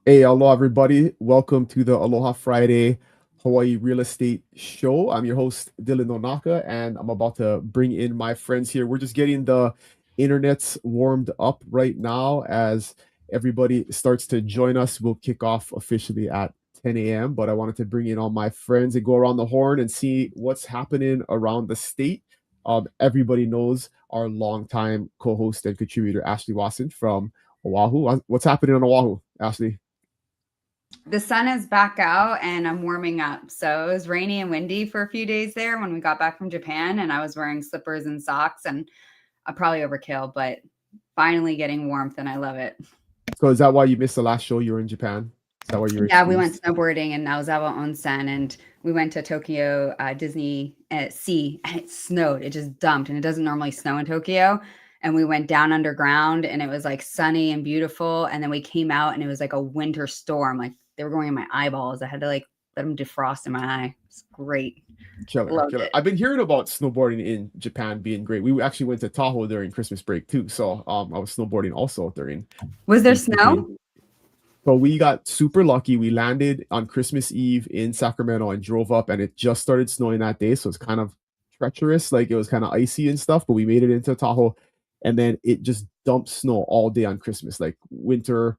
Hey, aloha, everybody. Welcome to the Aloha Friday Hawaii Real Estate Show. I'm your host, Dylan Nonaka, and I'm about to bring in my friends here. We're just getting the internets warmed up right now as everybody starts to join us. We'll kick off officially at 10 a.m., but I wanted to bring in all my friends and go around the horn and see what's happening around the state. Everybody knows our longtime co host and contributor, Ashley Wasson from Oahu. What's happening on Oahu, Ashley? The sun is back out and I'm warming up. So it was rainy and windy for a few days there when we got back from Japan, and I was wearing slippers and socks, and I probably overkill, but finally getting warmth and I love it. So is that why you missed the last show you were in Japan? Is that why you were Yeah, we went excused? snowboarding in Naozawa Onsen, and we went to Tokyo Disney Sea, and it snowed. It just dumped, and it doesn't normally snow in Tokyo. And we went down underground, and it was like sunny and beautiful. And then we came out, and it was like a winter storm. Like they were going in my eyeballs. I had to like let them defrost in my eye. It's great. Killer, Loved killer. it. I've been hearing about snowboarding in Japan being great. We actually went to Tahoe during Christmas break too. So I was snowboarding also during Was there between. snow? But we got super lucky. We landed on Christmas Eve in Sacramento and drove up, and it just started snowing that day. So it's kind of treacherous, like it was kind of icy and stuff. But we made it into Tahoe, and then it just dumped snow all day on Christmas, like winter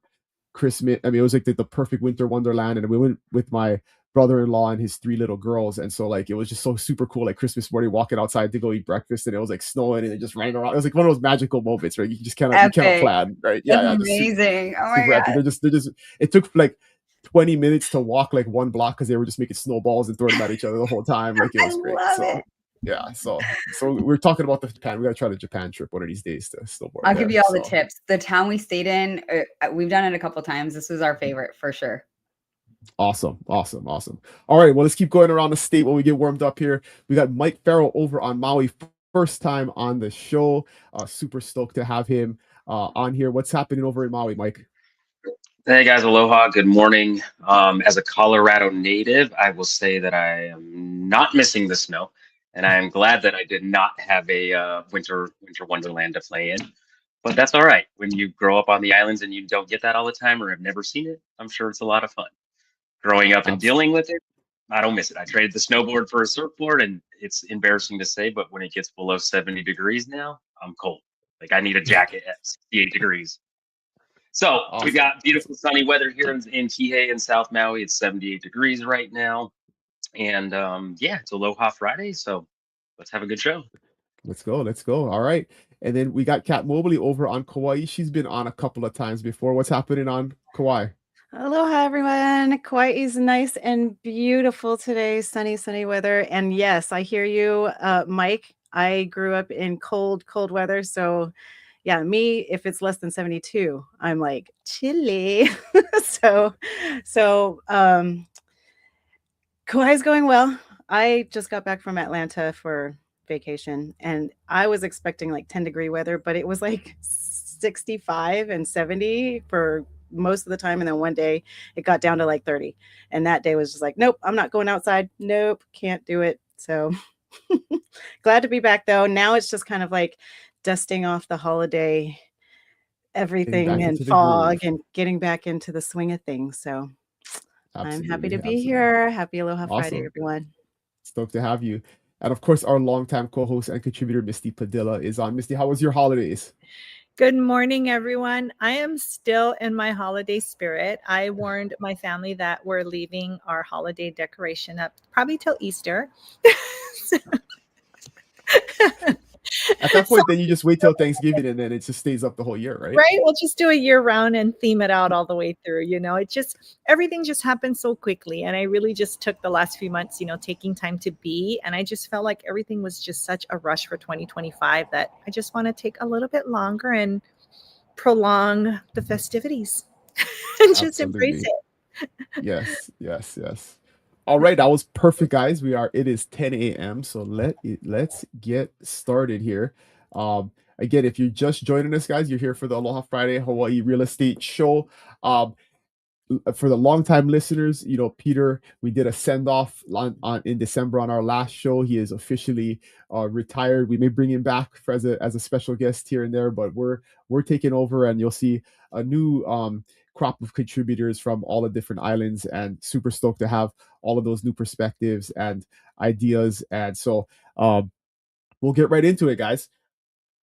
Christmas. I mean, it was like the perfect winter wonderland. And we went with my brother-in-law and his three little girls. And so like it was just so super cool. Like Christmas morning, walking outside to go eat breakfast, and it was like snowing and it just raining around. It was like one of those magical moments, right? You cannot Epic. plan, right? That's Yeah, just amazing. Oh my super epic. God. They're just it took like 20 minutes to walk like one block because they were just making snowballs and throwing them at each other the whole time. Like it I was great. love So it. yeah, so we're talking about the Japan. We gotta try the Japan trip one of these days to snowboard I'll give there. you all the So tips. The town we stayed in, we've done it a couple times. This was our favorite for sure. awesome, awesome, awesome. All right, well, let's keep going around the state while we get warmed up here. We got Mike Farrell over on Maui, first time on the show. Super stoked to have him on here. What's happening over in Maui, Mike? Hey guys, aloha. Good morning. As a Colorado native, I will say that I am not missing the snow, and I am glad that I did not have a winter wonderland to play in. But that's all right. When you grow up on the islands and you don't get that all the time or have never seen it, I'm sure it's a lot of fun. Growing up and Absolutely. dealing with it, I don't miss it. I traded the snowboard for a surfboard, and it's embarrassing to say, but when it gets below 70 degrees now, I'm cold. Like I need a jacket at 68 degrees. So we've Awesome. got beautiful sunny weather here in Kihei in South Maui. It's 78 degrees right now. And yeah, it's Aloha Friday. So let's have a good show. Let's go. Let's go. All right. And then we got Kat Mobley over on Kauai. She's been on a couple of times before. What's happening on Kauai? Aloha, everyone. Kauai is nice and beautiful today. Sunny, sunny weather. And yes, I hear you, Mike. I grew up in cold, cold weather. So, yeah, me, if it's less than 72, I'm like chilly. so, so, Kauai's going well. I just got back from Atlanta for vacation and I was expecting like 10-degree weather, but it was like 65 and 70 for most of the time. And then one day it got down to like 30. And that day was just like, nope, I'm not going outside. Nope, can't do it. So glad to be back though. Now it's just kind of like dusting off the holiday Getting everything back and into the fog groove. and getting back into the swing of things. So I'm happy Absolutely. to be Absolutely. here. Happy Aloha Friday, Awesome. everyone. Stoked to have you. And of course, our longtime co-host and contributor, Misty Padilla, is on. Misty, how was your holidays? Good morning, everyone. I am still in my holiday spirit. I warned my family that we're leaving our holiday decoration up probably till Easter. At that So point, then you just wait till Thanksgiving and then it just stays up the whole year, right? right, we'll just do a year round and theme it out all the way through. It just everything just happened so quickly, and I really just took the last few months, taking time to be, and I just felt like everything was just such a rush for 2025 that I just want to take a little bit longer and prolong the festivities and just embrace Absolutely. it. Yes, yes, yes. All right, that was perfect, guys. It is 10 a.m. So let's get started here. Again, if you're just joining us, guys, you're here for the Aloha Friday Hawaii Real Estate Show. Um, for the longtime listeners, Peter, we did a send off in December on our last show. He is officially retired. We may bring him back as a special guest here and there, but we're taking over, and you'll see a new crop of contributors from all the different islands, and super stoked to have all of those new perspectives and ideas. And so we'll get right into it, guys.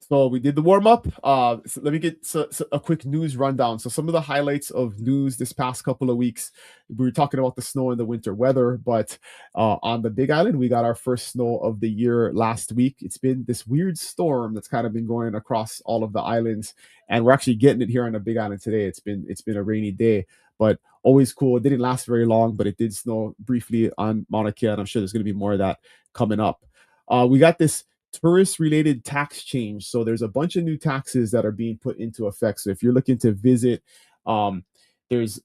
So we did the warm up. So let me get a quick news rundown. So some of the highlights of news this past couple of weeks. We were talking about the snow and the winter weather, but on the Big Island, we got our first snow of the year last week. It's been this weird storm that's kind of been going across all of the islands, and we're actually getting it here on the Big Island today. It's been a rainy day, but always cool. It didn't last very long, but it did snow briefly on Mauna Kea, and I'm sure there's going to be more of that coming up. We got this tourist related tax change. So there's a bunch of new taxes that are being put into effect. So if you're looking to visit, there's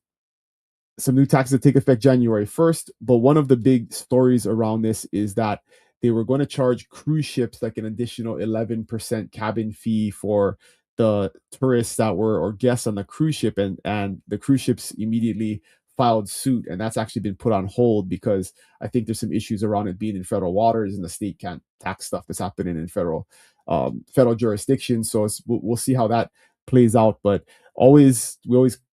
some new taxes that take effect January 1st. But one of the big stories around this is that they were going to charge cruise ships like an additional 11% cabin fee for the tourists that were or guests on the cruise ship, and the cruise ships immediately filed suit, and that's actually been put on hold because I think there's some issues around it being in federal waters, and the state can't tax stuff that's happening in federal jurisdiction. So we'll see how that plays out. But we always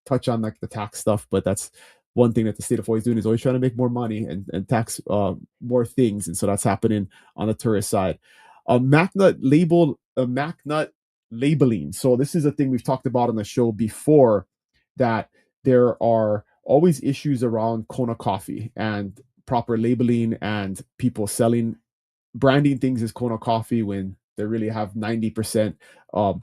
touch on like the tax stuff, but that's one thing that the state of Hawaii is doing, is always trying to make more money and tax more things, and so that's happening on the tourist side. MacNut labeling. So this is a thing we've talked about on the show before, that there are always issues around Kona coffee and proper labeling, and people branding things as Kona coffee when they really have 90%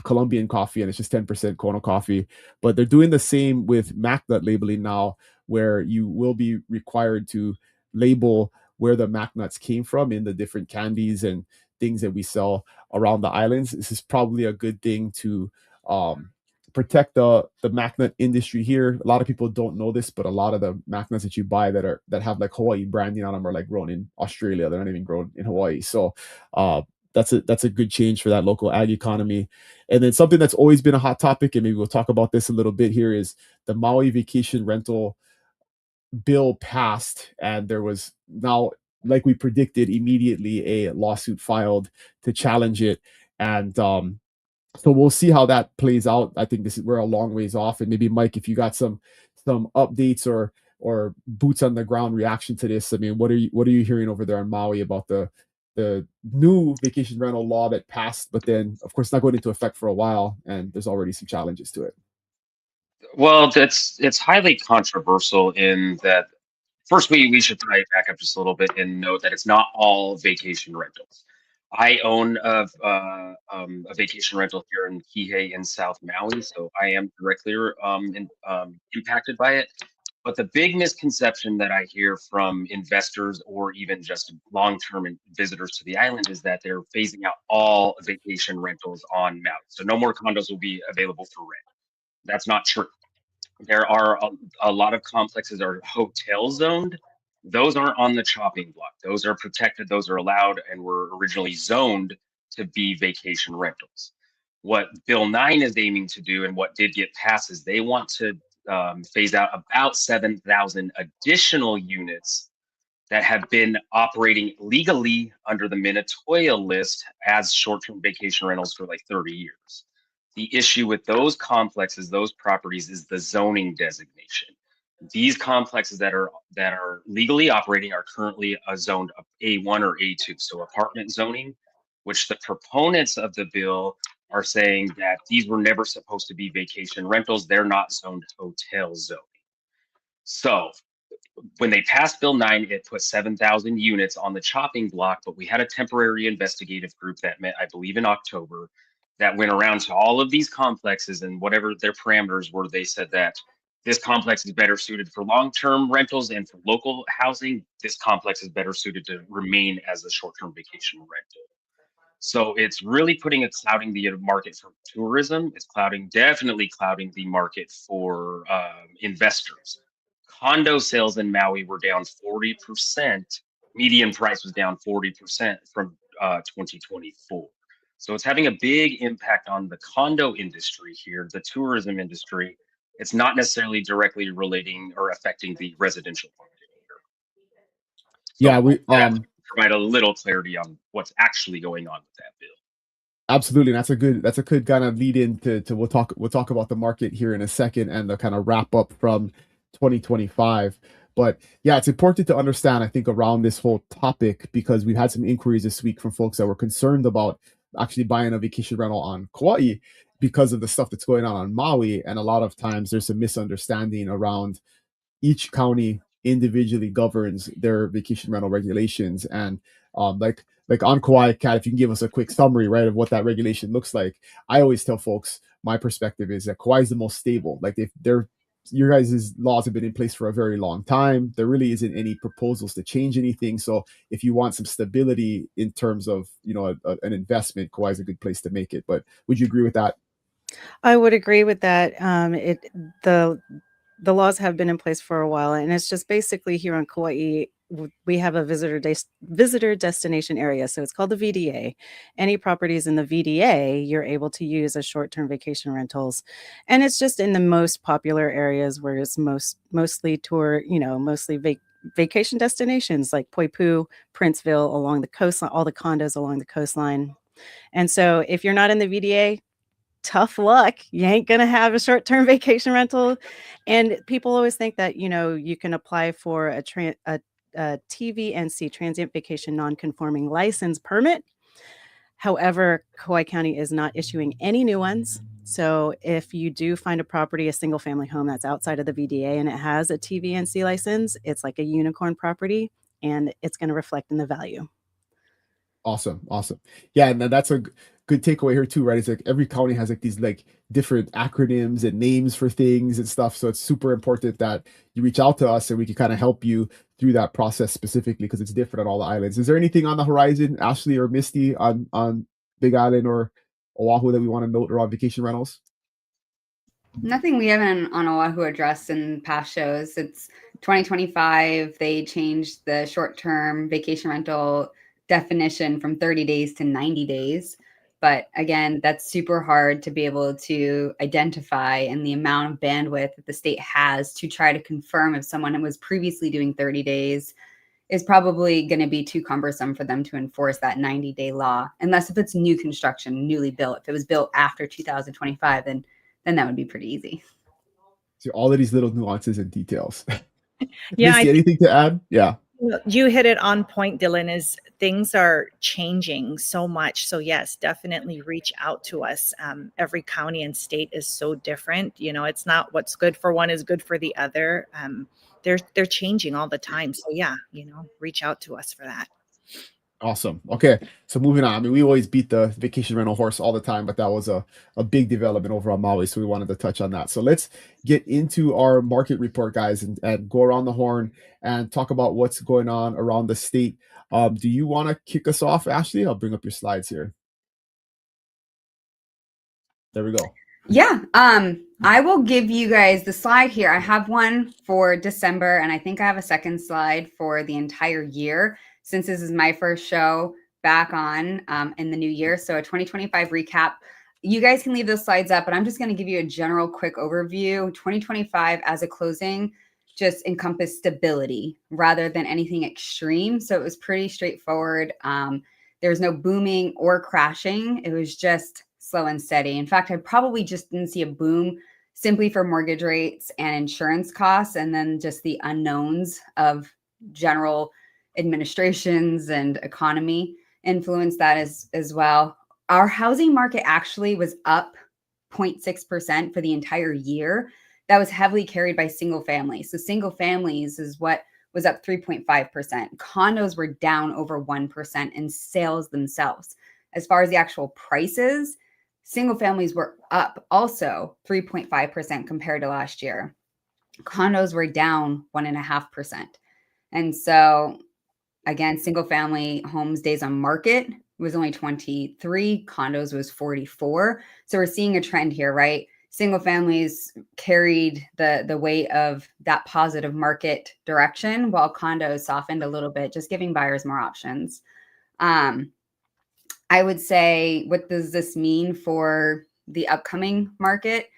Colombian coffee and it's just 10% Kona coffee. But they're doing the same with MacNut labeling now, where you will be required to label where the MacNuts came from in the different candies and things that we sell around the islands. This is probably a good thing to protect the MacNut industry here. A lot of people don't know this, but a lot of the MacNuts that you buy that have like Hawaii branding on them are like grown in Australia. They're not even grown in Hawaii. So that's a good change for that local ag economy. And then something that's always been a hot topic, and maybe we'll talk about this a little bit here, is the Maui vacation rental bill passed, and there was now, like we predicted, immediately a lawsuit filed to challenge it. And so we'll see how that plays out. I think we're a long ways off, and maybe Mike, if you got some updates or boots on the ground reaction to this. I mean, what are you hearing over there in Maui about the new vacation rental law that passed, but then of course not going into effect for a while, and there's already some challenges to it? Well, it's highly controversial in that first we should probably back up just a little bit and note that it's not all vacation rentals. I own a vacation rental here in Kihei in South Maui, so I am directly impacted by it. But the big misconception that I hear from investors or even just long-term visitors to the island is that they're phasing out all vacation rentals on Maui. So no more condos will be available for rent. That's not true. There are a lot of complexes are hotel zoned. Those aren't on the chopping block. Those are protected. Those are allowed and were originally zoned to be vacation rentals. What Bill 9 is aiming to do, and what did get passed, is they want to phase out about 7,000 additional units that have been operating legally under the Minatoya list as short-term vacation rentals for like 30 years. The issue with those complexes, those properties, is the zoning designation. These complexes that are legally operating are currently zoned A1 or A2, so apartment zoning, which the proponents of the bill are saying that these were never supposed to be vacation rentals. They're not zoned hotel zoning. So when they passed Bill 9, it put 7,000 units on the chopping block, but we had a temporary investigative group that met, I believe, in October, that went around to all of these complexes, and whatever their parameters were, they said that this complex is better suited for long-term rentals, and for local housing, this complex is better suited to remain as a short-term vacation rental. So it's really clouding the market for tourism. It's definitely clouding the market for investors. Condo sales in Maui were down 40%. Median price was down 40% from 2024. So it's having a big impact on the condo industry here, the tourism industry, it's not necessarily directly relating or affecting the residential market here. So Yeah, we I have to provide a little clarity on what's actually going on with that bill. absolutely. That's a good kind of lead into to we'll talk about the market here in a second and the kind of wrap up from 2025. But yeah, it's important to understand, I think, around this whole topic because we've had some inquiries this week from folks that were concerned about actually buying a vacation rental on Kauai because of the stuff that's going on Maui. And a lot of times there's a misunderstanding around each county individually governs their vacation rental regulations. And like on Kauai, Kat, if you can give us a quick summary, right, of what that regulation looks like. I always tell folks my perspective is that Kauai is the most stable. Like if they're your guys' laws have been in place for a very long time. There really isn't any proposals to change anything. So if you want some stability in terms of an investment, Kauai is a good place to make it. But would you agree with that? I would agree with that. The the laws have been in place for a while, and it's just basically here on Kauai. We have a visitor destination area, so it's called the VDA. Any properties in the VDA, you're able to use as short-term vacation rentals, and it's just in the most popular areas where it's mostly tour, mostly vacation destinations like Poipu, Princeville, along the coastline, all the condos along the coastline. And so, if you're not in the VDA, tough luck. You ain't going to have a short-term vacation rental. And people always think that, you can apply for a TVNC, transient vacation non-conforming license permit. However, Kauai County is not issuing any new ones. So if you do find a property, a single family home that's outside of the VDA and it has a TVNC license, it's like a unicorn property and it's going to reflect in the value. Awesome. Yeah, and that's a good takeaway here too, right? It's like every county has like these like different acronyms and names for things and stuff. So it's super important that you reach out to us and we can kind of help you through that process specifically because it's different on all the islands. Is there anything on the horizon, Ashley or Misty, on Big Island or Oahu that we want to note around vacation rentals? Nothing we haven't on Oahu addressed in past shows. It's 2025. They changed the short-term vacation rental definition from 30 days to 90 days. But again, that's super hard to be able to identify, and the amount of bandwidth that the state has to try to confirm if someone was previously doing 30 days is probably going to be too cumbersome for them to enforce that 90-day law, unless if it's new construction, newly built. If it was built after 2025, then that would be pretty easy. So all of these little nuances and details. Yeah, Misty, anything to add? Yeah. You hit it on point, Dylan, is things are changing so much. So yes, definitely reach out to us. Every county and state is so different. It's not what's good for one is good for the other. They're changing all the time. So yeah, reach out to us for that. Awesome. Okay, so moving on. I mean, we always beat the vacation rental horse all the time, but that was a big development over on Maui, so we wanted to touch on that. So let's get into our market report, guys, and go around the horn and talk about what's going on around the state. Do you want to kick us off, Ashley? I'll bring up your slides here. There we go. Yeah. I will give you guys the slide here. I have one for December, and I think I have a second slide for the entire year, since this is my first show back on in the new year. So a 2025 recap. You guys can leave those slides up, but I'm just going to give you a general quick overview. 2025 as a closing just encompassed stability rather than anything extreme. So it was pretty straightforward. There was no booming or crashing. It was just slow and steady. In fact, I probably just didn't see a boom simply for mortgage rates and insurance costs, and then just the unknowns of general administrations and economy influence that as well. Our housing market actually was up 0.6% for the entire year. That was heavily carried by single families. So single families is what was up 3.5%. Condos were down over 1%, and sales themselves. As far as the actual prices, single families were up also 3.5% compared to last year. Condos were down 1.5%. And so again, single family homes days on market was only 23, condos was 44. So we're seeing a trend here, right? Single families carried the weight of that positive market direction, while condos softened a little bit, just giving buyers more options. I would say, what does this mean for the upcoming market?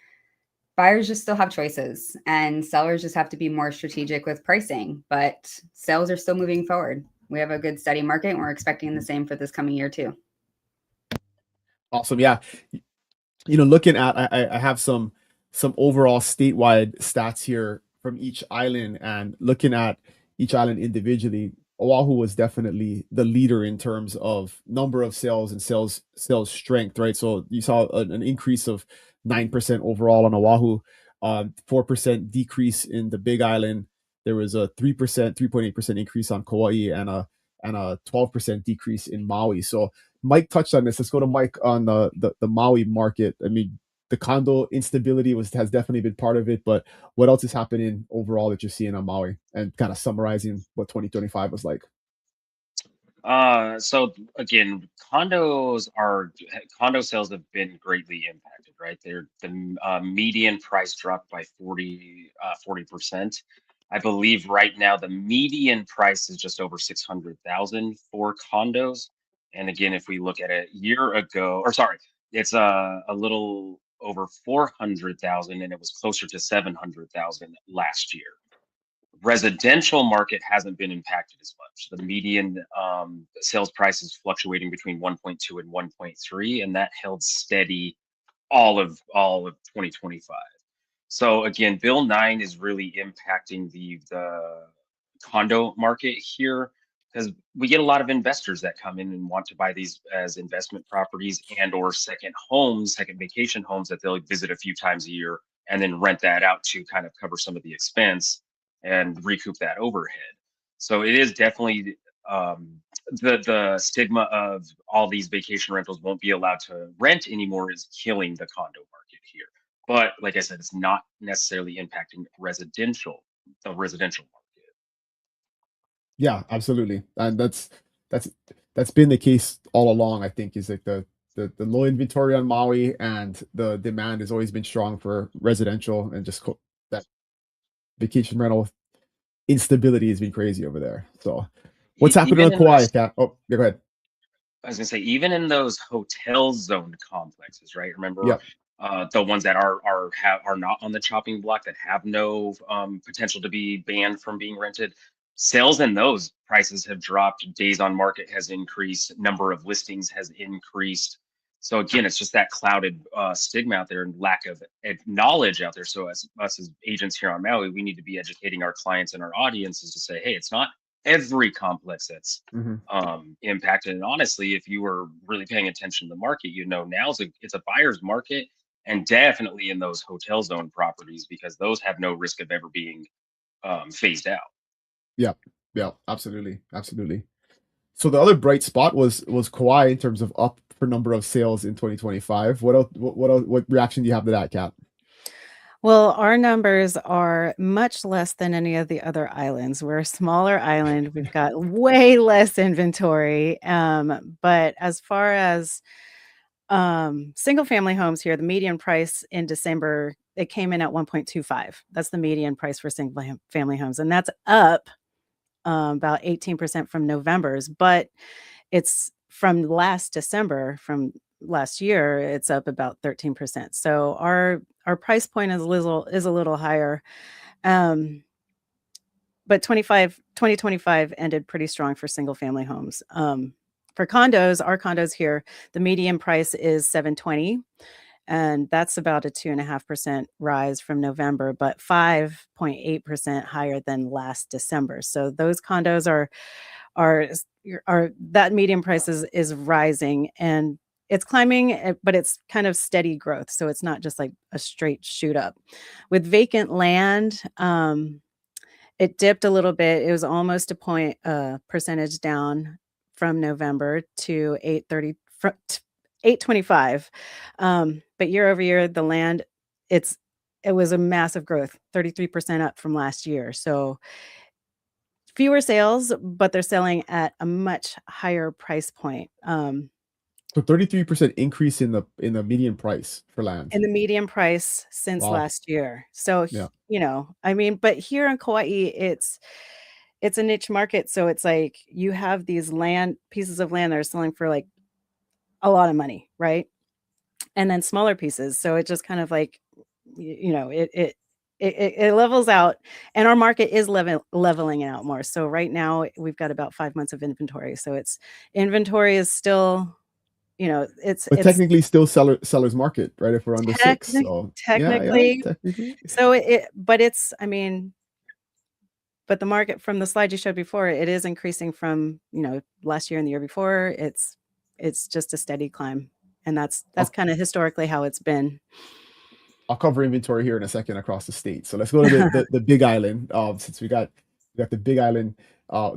buyers just still have choices, and sellers just have to be more strategic with pricing. But sales are still moving forward. We have a good steady market, and we're expecting the same for this coming year too. Awesome. Yeah. Looking at, I have some overall statewide stats here from each island, and looking at each island individually, Oahu was definitely the leader in terms of number of sales and sales strength, right? So you saw an increase of 9% overall on Oahu, 4% decrease in the Big Island. There was a 3.8% increase on Kauai, and a 12% decrease in Maui. So Mike touched on this. Let's go to Mike on the Maui market. I mean, the condo instability has definitely been part of it, but what else is happening overall that you're seeing on Maui, and kind of summarizing what 2025 was like? So again, condo sales have been greatly impacted, right? The median price dropped by 40%. I believe right now the median price is just over 600,000 for condos. And again, if we look at a year ago, or sorry, it's a little over 400,000, and it was closer to 700,000 last year. Residential market hasn't been impacted as much. The median sales price is fluctuating between 1.2 and 1.3, and that held steady all of 2025. So again, Bill 9 is really impacting the condo market here, because we get a lot of investors that come in and want to buy these as investment properties and or second homes, second vacation homes that they'll visit a few times a year and then rent that out to kind of cover some of the expense and recoup that overhead. So it is definitely the stigma of all these vacation rentals won't be allowed to rent anymore is killing the condo market here. But like I said, it's not necessarily impacting the residential market. Yeah, absolutely. And that's that's been the case all along. I think is like the low inventory on Maui, and the demand has always been strong for residential, and just that vacation rental instability has been crazy over there. So what's happening Even on in Kauai, those Kat? Oh, yeah, go ahead. I was gonna say, even in those hotel zoned complexes, right? Remember, Yeah. the ones that are not on the chopping block, that have no potential to be banned from being rented. Sales in those prices have dropped. Days on market has increased. Number of listings has increased. So again, it's just that clouded stigma out there and lack of knowledge out there. So as us as agents here on Maui, we need to be educating our clients and our audiences to say, hey, it's not every complex that's Mhm. impacted. And honestly, if you were really paying attention to the market, now it's a buyer's market, and definitely in those hotel zone properties, because those have no risk of ever being phased out. Yeah. Yeah, absolutely. Absolutely. So the other bright spot was Kauai in terms of up for number of sales in 2025. What reaction do you have to that, Kat? Well, our numbers are much less than any of the other islands. We're a smaller island. We've got way less inventory. But as far as single family homes here, the median price in December, it came in at 1.25. That's the median price for single family homes. And that's up about 18% from November's, but it's from last December, from last year, it's up about 13%. So our price point is a little higher. Um, but 2025 ended pretty strong for single family homes. For condos, our condos here, the median price is 720, and that's about a 2.5% rise from November, but 5.8% higher than last December. So those condos are that median price is rising, and it's climbing, but it's kind of steady growth. So it's not just like a straight shoot up. With vacant land, it dipped a little bit. It was almost a point percentage down from November to 825. But year over year, the land, it was a massive growth, 33% up from last year. So fewer sales, but they're selling at a much higher price point. So 33% increase in the median price for land. And the median price since Wow. last year. So, Yeah. I mean, but here in Kauai, it's a niche market. So it's like you have these pieces of land that are selling for like a lot of money, right? And then smaller pieces. So it just kind of like, it levels out, and our market is leveling out more. So right now we've got about 5 months of inventory. So inventory is still, it's But technically still seller's market, right? If we're under 6. So technically. Technically. So but the market from the slide you showed before, it is increasing from, last year and the year before. It's just a steady climb. And that's kind of historically how it's been. I'll cover inventory here in a second across the state. So let's go to the Big Island. Since we got the Big Island,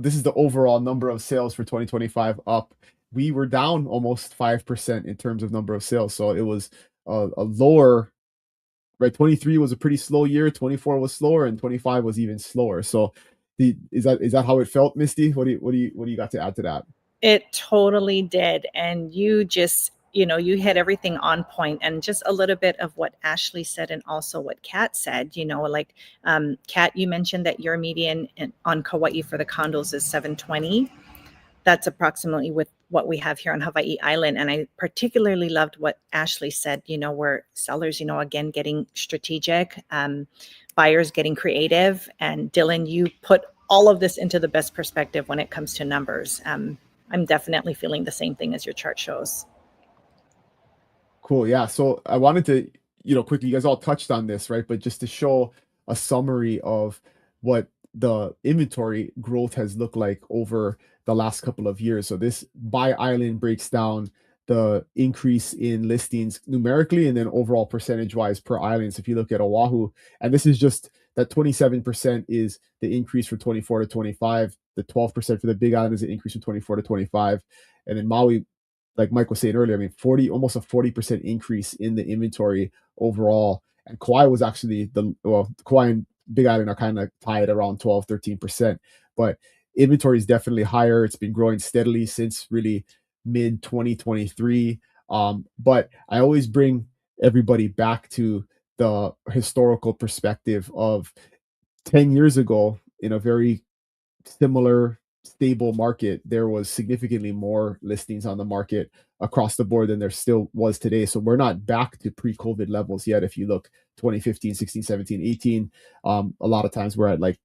this is the overall number of sales for 2025 up. We were down almost 5% in terms of number of sales. So it was a lower, right? 23 was a pretty slow year. 24 was slower, and 25 was even slower. So is that how it felt, Misty? What do you got to add to that? It totally did. And you just, you hit everything on point. And just a little bit of what Ashley said and also what Kat said, like Kat, you mentioned that your median on Kauai for the condos is 720. That's approximately with what we have here on Hawaii Island. And I particularly loved what Ashley said, where sellers, again, getting strategic, buyers getting creative. And Dylan, you put all of this into the best perspective when it comes to numbers. I'm definitely feeling the same thing as your chart shows. Cool. Yeah. So I wanted to, quickly, you guys all touched on this, right? But just to show a summary of what the inventory growth has looked like over the last couple of years. So this by island breaks down the increase in listings numerically and then overall percentage wise per island. So if you look at Oahu, and this is just that 27% is the increase from 24 to 25. The 12% for the Big Island is an increase from 24 to 25. And then Maui, like Mike was saying earlier, I mean, almost a 40% increase in the inventory overall. And Kauai was actually Kauai and Big Island are kind of tied around 12, 13%. But inventory is definitely higher. It's been growing steadily since really mid 2023. But I always bring everybody back to the historical perspective of 10 years ago in a very similar stable market, there was significantly more listings on the market across the board than there still was today. So we're not back to pre-COVID levels yet. If you look 2015, 16, 17, 18, a lot of times we're at like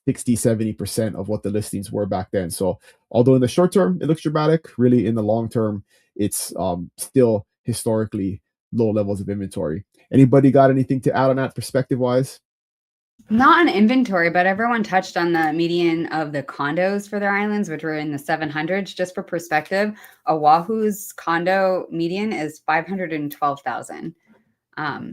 60, 70% of what the listings were back then. So although in the short term, it looks dramatic, really in the long term, it's still historically low levels of inventory. Anybody got anything to add on that perspective wise? Not on inventory, but everyone touched on the median of the condos for their islands, which were in the 700s. Just for perspective, Oahu's condo median is 512,000.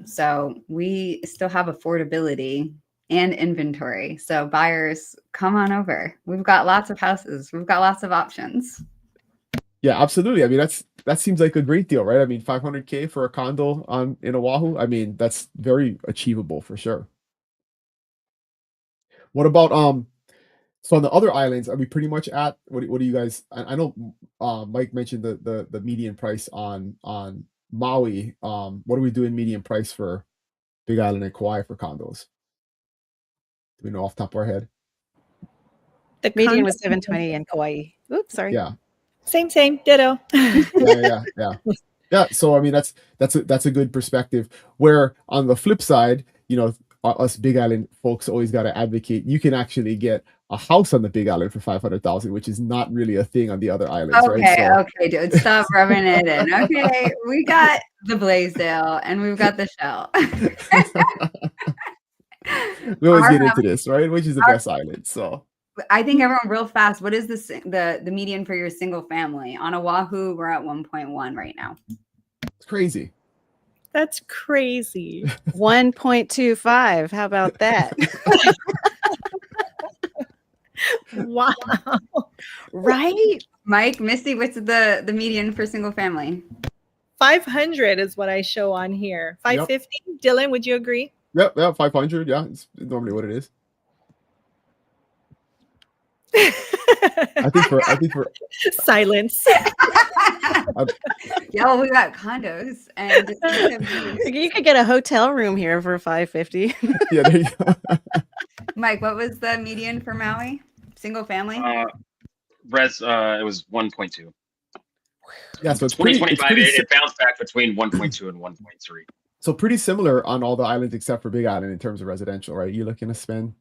So we still have affordability and inventory. So buyers, come on over. We've got lots of houses. We've got lots of options. Yeah, absolutely. I mean, that seems like a great deal, right? I mean, $500K for a condo in Oahu. I mean, that's very achievable for sure. What about so on the other islands, are we pretty much at what do you guys? I know Mike mentioned the median price on Maui. What are we doing median price for Big Island and Kauai for condos? Do we know off the top of our head? The median was 720 in Kauai. Oops, sorry. Yeah. Same, ditto. Yeah. So I mean, that's a good perspective. Where on the flip side, us Big Island folks always got to advocate. You can actually get a house on the Big Island for 500,000, which is not really a thing on the other islands. Okay, right? Okay, dude, stop rubbing it in. Okay, we got the Blaisdell and we've got the Shell. We always get into this, right? Which is the best island? So I think everyone real fast. What is the median for your single family on Oahu? We're at 1.1 right now. It's crazy. That's crazy. 1.25. How about that? Wow. Right? Mike, Misty, what's the median for single family? 500 is what I show on here. 550. Yep. Dylan, would you agree? Yep, 500. Yeah, it's normally what it is. I think for silence. Yeah, well, we got condos, and you could get a hotel room here for 550. Yeah, there you go. Mike, what was the median for Maui? Single family? It was 1.2. Yeah, so it's 2025. It bounced back between 1.2 and 1.3. So pretty similar on all the islands except for Big Island in terms of residential, right? You're looking to spend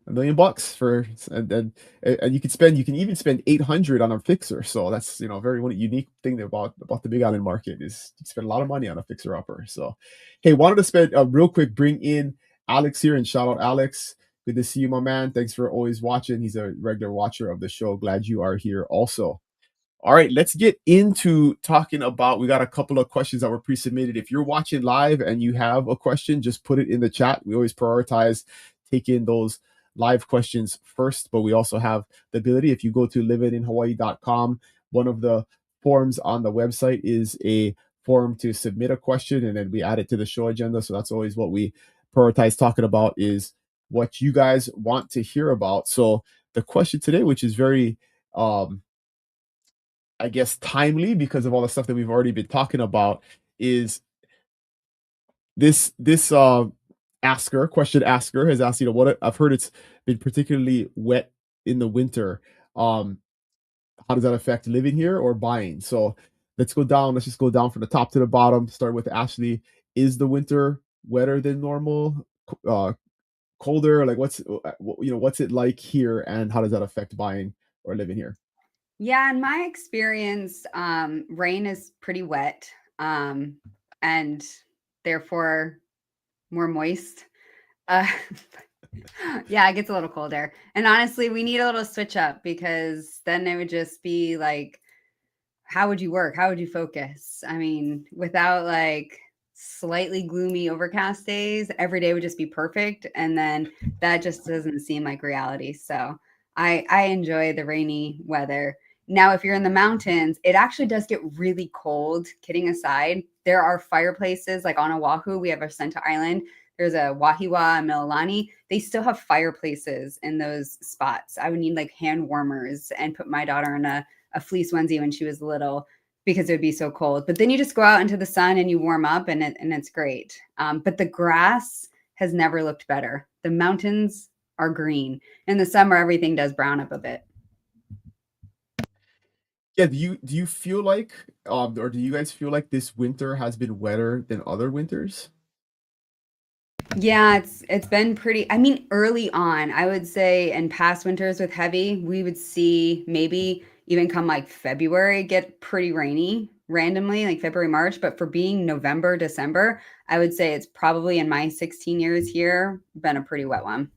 $1 million for, and you can even spend 800 on a fixer. So that's, very one unique thing about the Big Island market is you spend a lot of money on a fixer upper. So, hey, wanted to spend real quick, bring in Alex here and shout out Alex. Good to see you, my man. Thanks for always watching. He's a regular watcher of the show. Glad you are here also. All right, let's get into talking about, we got a couple of questions that were pre-submitted. If you're watching live and you have a question, just put it in the chat. We always prioritize taking those live questions first, but we also have the ability, if you go to liveitinhawaii.com, one of the forms on the website is a form to submit a question, and then we add it to the show agenda. So that's always what we prioritize talking about, is what you guys want to hear about. So the question today, which is very I guess timely because of all the stuff that we've already been talking about, is this question asker has asked, what I've heard, it's been particularly wet in the winter. How does that affect living here or buying? So let's just go down from the top to the bottom. Start with Ashley. Is the winter wetter than normal? Colder? Like what's it like here, and how does that affect buying or living here? Yeah, in my experience, rain is pretty wet, and therefore more moist. Uh, yeah, it gets a little colder. And honestly, we need a little switch up, because then it would just be like, how would you work? How would you focus? I mean, without like slightly gloomy overcast days, every day would just be perfect. And then that just doesn't seem like reality. So I enjoy the rainy weather. Now, if you're in the mountains, it actually does get really cold. Kidding aside, there are fireplaces like on Oahu. We have a Senta Island. There's a Wahiwa and Mililani. They still have fireplaces in those spots. I would need like hand warmers and put my daughter in a fleece onesie when she was little, because it would be so cold. But then you just go out into the sun and you warm up, and it's great. But the grass has never looked better. The mountains are green. In the summer, everything does brown up a bit. Yeah, do you feel like, or do you guys feel like this winter has been wetter than other winters? Yeah, it's been pretty. I mean, early on, I would say in past winters with heavy, we would see maybe even come like February get pretty rainy randomly, like February, March. But for being November, December, I would say it's probably, in my 16 years here, been a pretty wet one.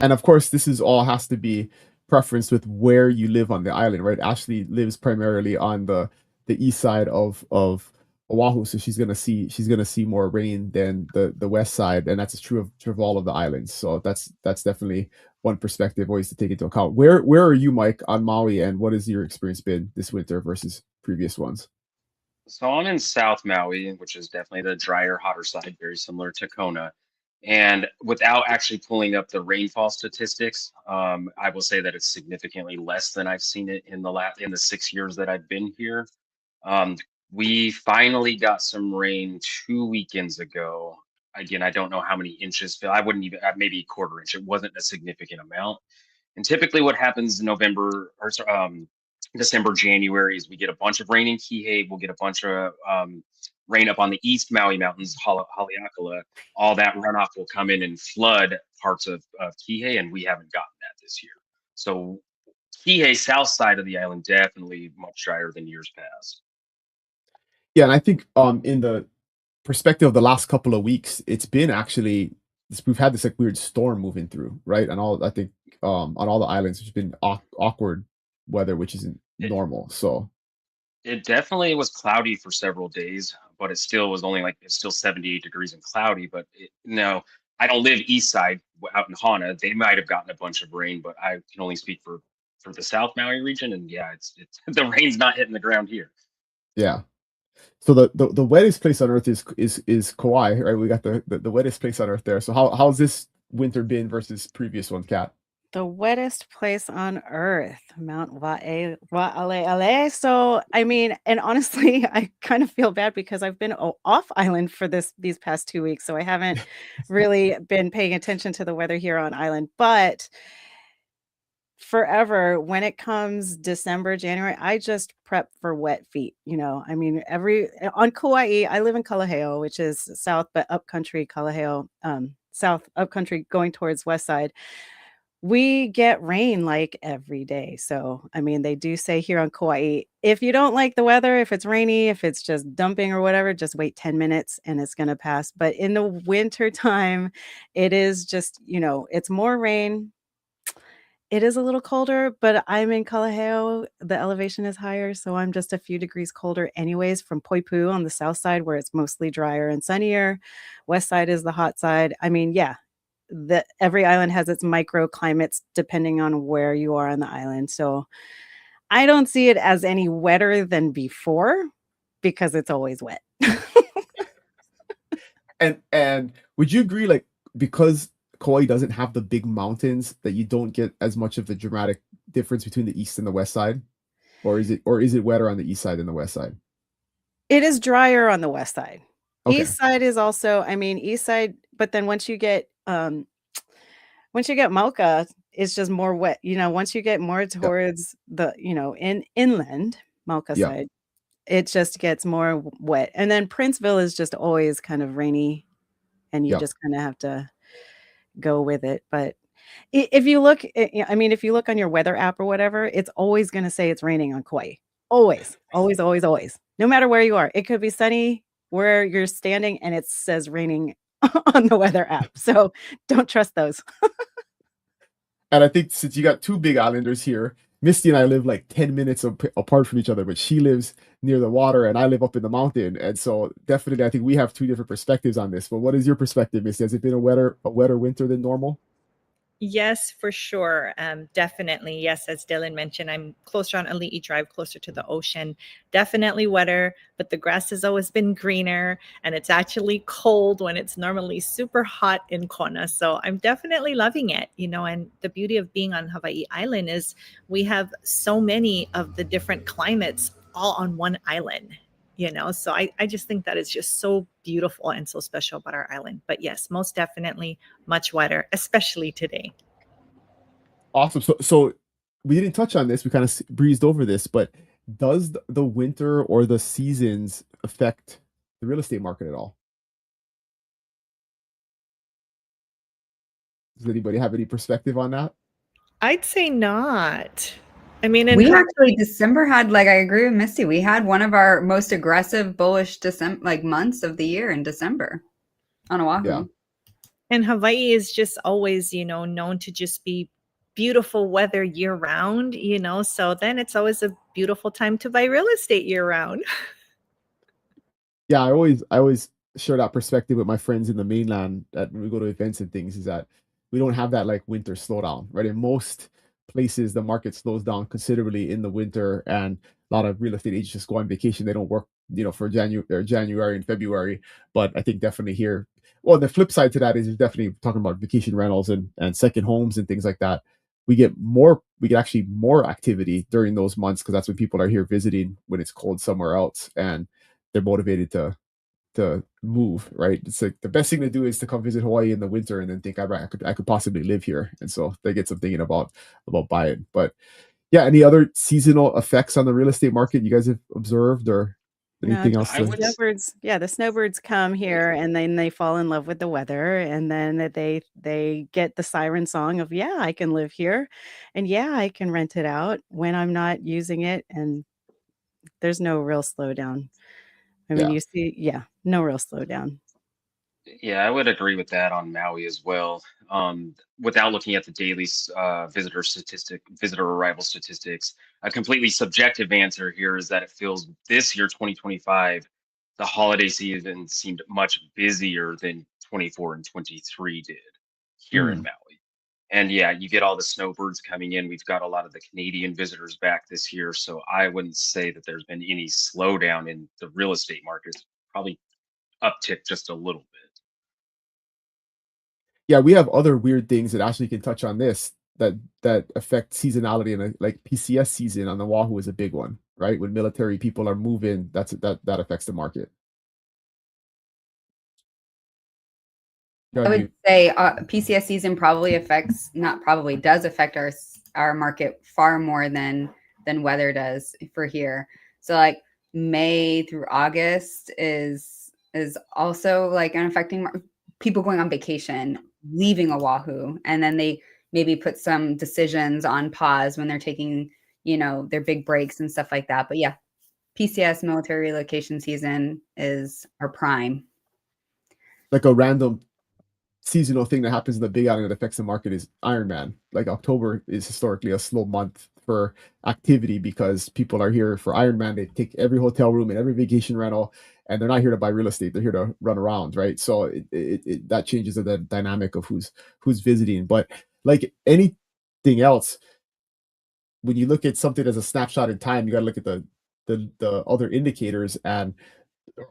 And of course, this is all has to be preferenced with where you live on the island, right? Ashley lives primarily on the east side of Oahu, so she's gonna see more rain than the west side, and that's true of all of the islands. So that's definitely one perspective always to take into account. Where are you, Mike, on Maui, and what has your experience been this winter versus previous ones? So I'm in South Maui, which is definitely the drier, hotter side, very similar to Kona. And without actually pulling up the rainfall statistics, I will say that it's significantly less than I've seen it in the 6 years that I've been here. Um, we finally got some rain 2 weekends ago. Again, I don't know how many inches fell. I wouldn't even, maybe a quarter inch. It wasn't a significant amount. And typically, what happens in November or December, January is we get a bunch of rain in Kihei. We'll get a bunch of rain up on the East Maui Mountains, Haleakala. All that runoff will come in and flood parts of Kihei, and we haven't gotten that this year. So Kihei, south side of the island, definitely much drier than years past. Yeah, and I think in the perspective of the last couple of weeks, it's been actually we've had this like weird storm moving through, right? And all I think on all the islands, it's been awkward weather, which isn't It, normal. So it definitely was cloudy for several days, but it still was only like it's still 78 degrees and cloudy. But no, I don't live east side out in Hana. They might have gotten a bunch of rain, but I can only speak for the South Maui region, and yeah, it's the rain's not hitting the ground here. yeah. So the wettest place on earth is Kauai, right? We got the wettest place on earth there. So how's this winter been versus previous ones, Kat? The wettest place on earth, Mount Wa'aleale. So, I mean, and honestly, I kind of feel bad because I've been off island for these past 2 weeks, so I haven't really been paying attention to the weather here on island. But forever when it comes December, January, I just prep for wet feet. I mean, on Kauai, I live in Kalaheo, which is south, but upcountry Kalaheo, south upcountry going towards west side. We get rain like every day. So, I mean, they do say here on Kauai, if you don't like the weather, if it's rainy, if it's just dumping or whatever, just wait 10 minutes and it's going to pass. But in the winter time, it is just, it's more rain. It is a little colder, but I'm in Kalaheo. The elevation is higher, so I'm just a few degrees colder anyways from Poipu on the south side where it's mostly drier and sunnier. West side is the hot side. I mean, yeah, every island has its microclimates depending on where you are on the island. So I don't see it as any wetter than before because it's always wet. And would you agree, like, because Kauai doesn't have the big mountains, that you don't get as much of the dramatic difference between the east and the west side? Or is it wetter on the east side than the west side? It is drier on the west side. Okay. East side is also, I mean, east side, but then once you get Mauka, it's just more wet. Once you get more towards the, inland Mauka Yeah. side, it just gets more wet. And then Princeville is just always kind of rainy and you Yeah. just kind of have to go with it. But if you look, I mean, if you look on your weather app or whatever, it's always going to say it's raining on Kauai. Always, always, always, always. No matter where you are, it could be sunny where you're standing and it says raining on the weather app. So don't trust those. And I think since you got two big islanders here, Misty and I live like 10 minutes apart from each other, but she lives near the water and I live up in the mountain. And so definitely I think we have two different perspectives on this. But what is your perspective, Misty? Has it been a wetter winter than normal? Yes, for sure. Definitely. Yes, as Dylan mentioned, I'm closer on Ali'i Drive, closer to the ocean. Definitely wetter, but the grass has always been greener and it's actually cold when it's normally super hot in Kona. So I'm definitely loving it, and the beauty of being on Hawaii Island is we have so many of the different climates all on one island. So I just think that is just so beautiful and so special about our island. But yes, most definitely much wetter, especially today. Awesome. So we didn't touch on this. We kind of breezed over this, but does the winter or the seasons affect the real estate market at all? Does anybody have any perspective on that? I'd say not. I mean, December had, like, I agree with Misty. We had one of our most aggressive bullish months of the year in December on Oahu. Yeah. And Hawaii is just always, known to just be beautiful weather year round, so then it's always a beautiful time to buy real estate year round. Yeah, I always share that perspective with my friends in the mainland that when we go to events and things, is that we don't have that like winter slowdown, right? In most places, the market slows down considerably in the winter, and a lot of real estate agents just go on vacation. They don't work, for January and February. But I think definitely here, well, the flip side to that is you're definitely talking about vacation rentals and second homes and things like that. We get actually more activity during those months because that's when people are here visiting when it's cold somewhere else, and they're motivated to move, right? It's like the best thing to do is to come visit Hawaii in the winter and then think, all right, I could possibly live here. And so they get some thinking about buying. But yeah, any other seasonal effects on the real estate market you guys have observed or anything else? The snowbirds come here and then they fall in love with the weather, and then they get the siren song of, yeah, I can live here, and yeah, I can rent it out when I'm not using it, and there's no real slowdown. I mean, Yeah. you see, no real slowdown. Yeah, I would agree with that on Maui as well. Without looking at the daily visitor arrival statistics, a completely subjective answer here is that it feels this year, 2025, the holiday season seemed much busier than 24 and 23 did here in Maui. And yeah, you get all the snowbirds coming in. We've got a lot of the Canadian visitors back this year. So I wouldn't say that there's been any slowdown in the real estate markets, probably uptick just a little bit. Yeah, we have other weird things that actually can touch on this that affect seasonality, and like PCS season on Oahu is a big one, right? When military people are moving, that affects the market. I would say PCS season does affect our our market far more than weather does for here. So like May through August is also like an affecting people going on vacation, leaving Oahu, and then they maybe put some decisions on pause when they're taking, their big breaks and stuff like that. But yeah, PCS military relocation season is our prime. Like a random seasonal thing that happens in the Big Island that affects the market is Ironman. Like October is historically a slow month for activity because people are here for Ironman. They take every hotel room and every vacation rental, and they're not here to buy real estate. They're here to run around, right? So that changes the dynamic of who's visiting. But like anything else, when you look at something as a snapshot in time, you got to look at the other indicators and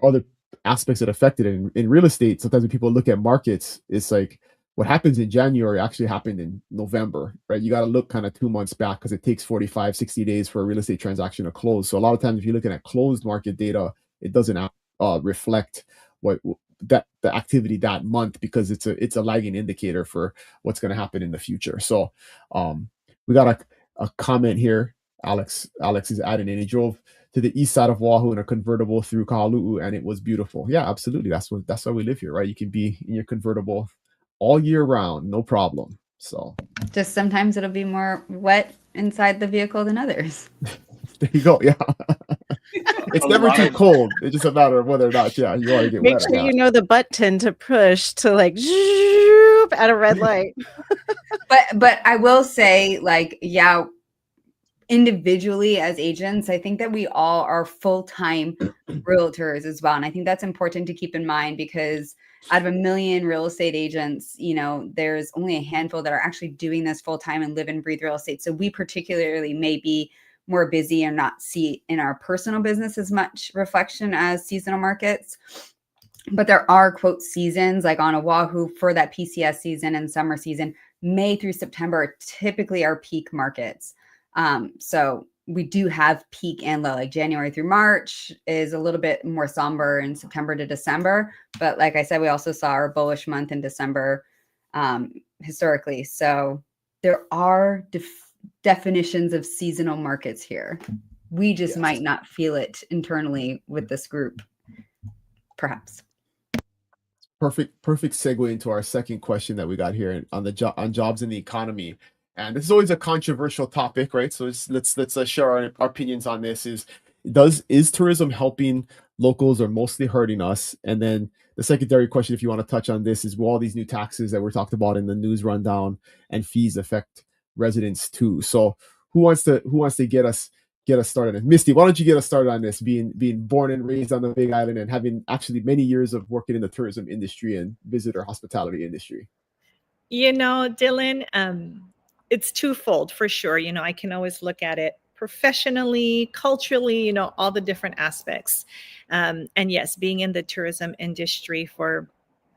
other aspects that affected it. In real estate, sometimes when people look at markets, it's like what happens in January actually happened in November, right? You got to look kind of 2 months back because it takes 45, 60 days for a real estate transaction to close. So a lot of times if you're looking at closed market data, it doesn't reflect what that the activity that month because it's a lagging indicator for what's going to happen in the future. So we got a comment here. Alex is adding in. He drove to the east side of Oahu in a convertible through Kahaluu, and it was beautiful. Yeah, absolutely. That's why we live here, right? You can be in your convertible all year round, no problem. So just sometimes it'll be more wet inside the vehicle than others. There you go. Yeah. It's never too cold. It's just a matter of whether or not, you want to get Make wet. sure you know the button to push to like zoop at a red light. But I will say, like, yeah, individually as agents, I think that we all are full-time realtors as well. And I think that's important to keep in mind because out of 1 million real estate agents, there's only a handful that are actually doing this full-time and live and breathe real estate. So we particularly may be more busy and not see in our personal business as much reflection as seasonal markets. But there are quote seasons like on Oahu for that PCS season and summer season. May through September are typically our peak markets. So we do have peak and low, like January through March is a little bit more somber in September to December. But like I said, we also saw our bullish month in December historically. So there are definitions of seasonal markets here. We just might not feel it internally with this group, perhaps. Perfect segue into our second question that we got here on the on jobs in the economy. And this is always a controversial topic, right? So let's share our opinions on this. Is tourism helping locals or mostly hurting us? And then the secondary question, if you want to touch on this, is will all these new taxes that we're talked about in the news rundown and fees affect residents too? So who wants to get us started? And Misty, why don't you get us started on this? Being born and raised on the Big Island and having actually many years of working in the tourism industry and visitor hospitality industry. Dylan, it's twofold for sure. I can always look at it professionally, culturally, all the different aspects. And yes, being in the tourism industry for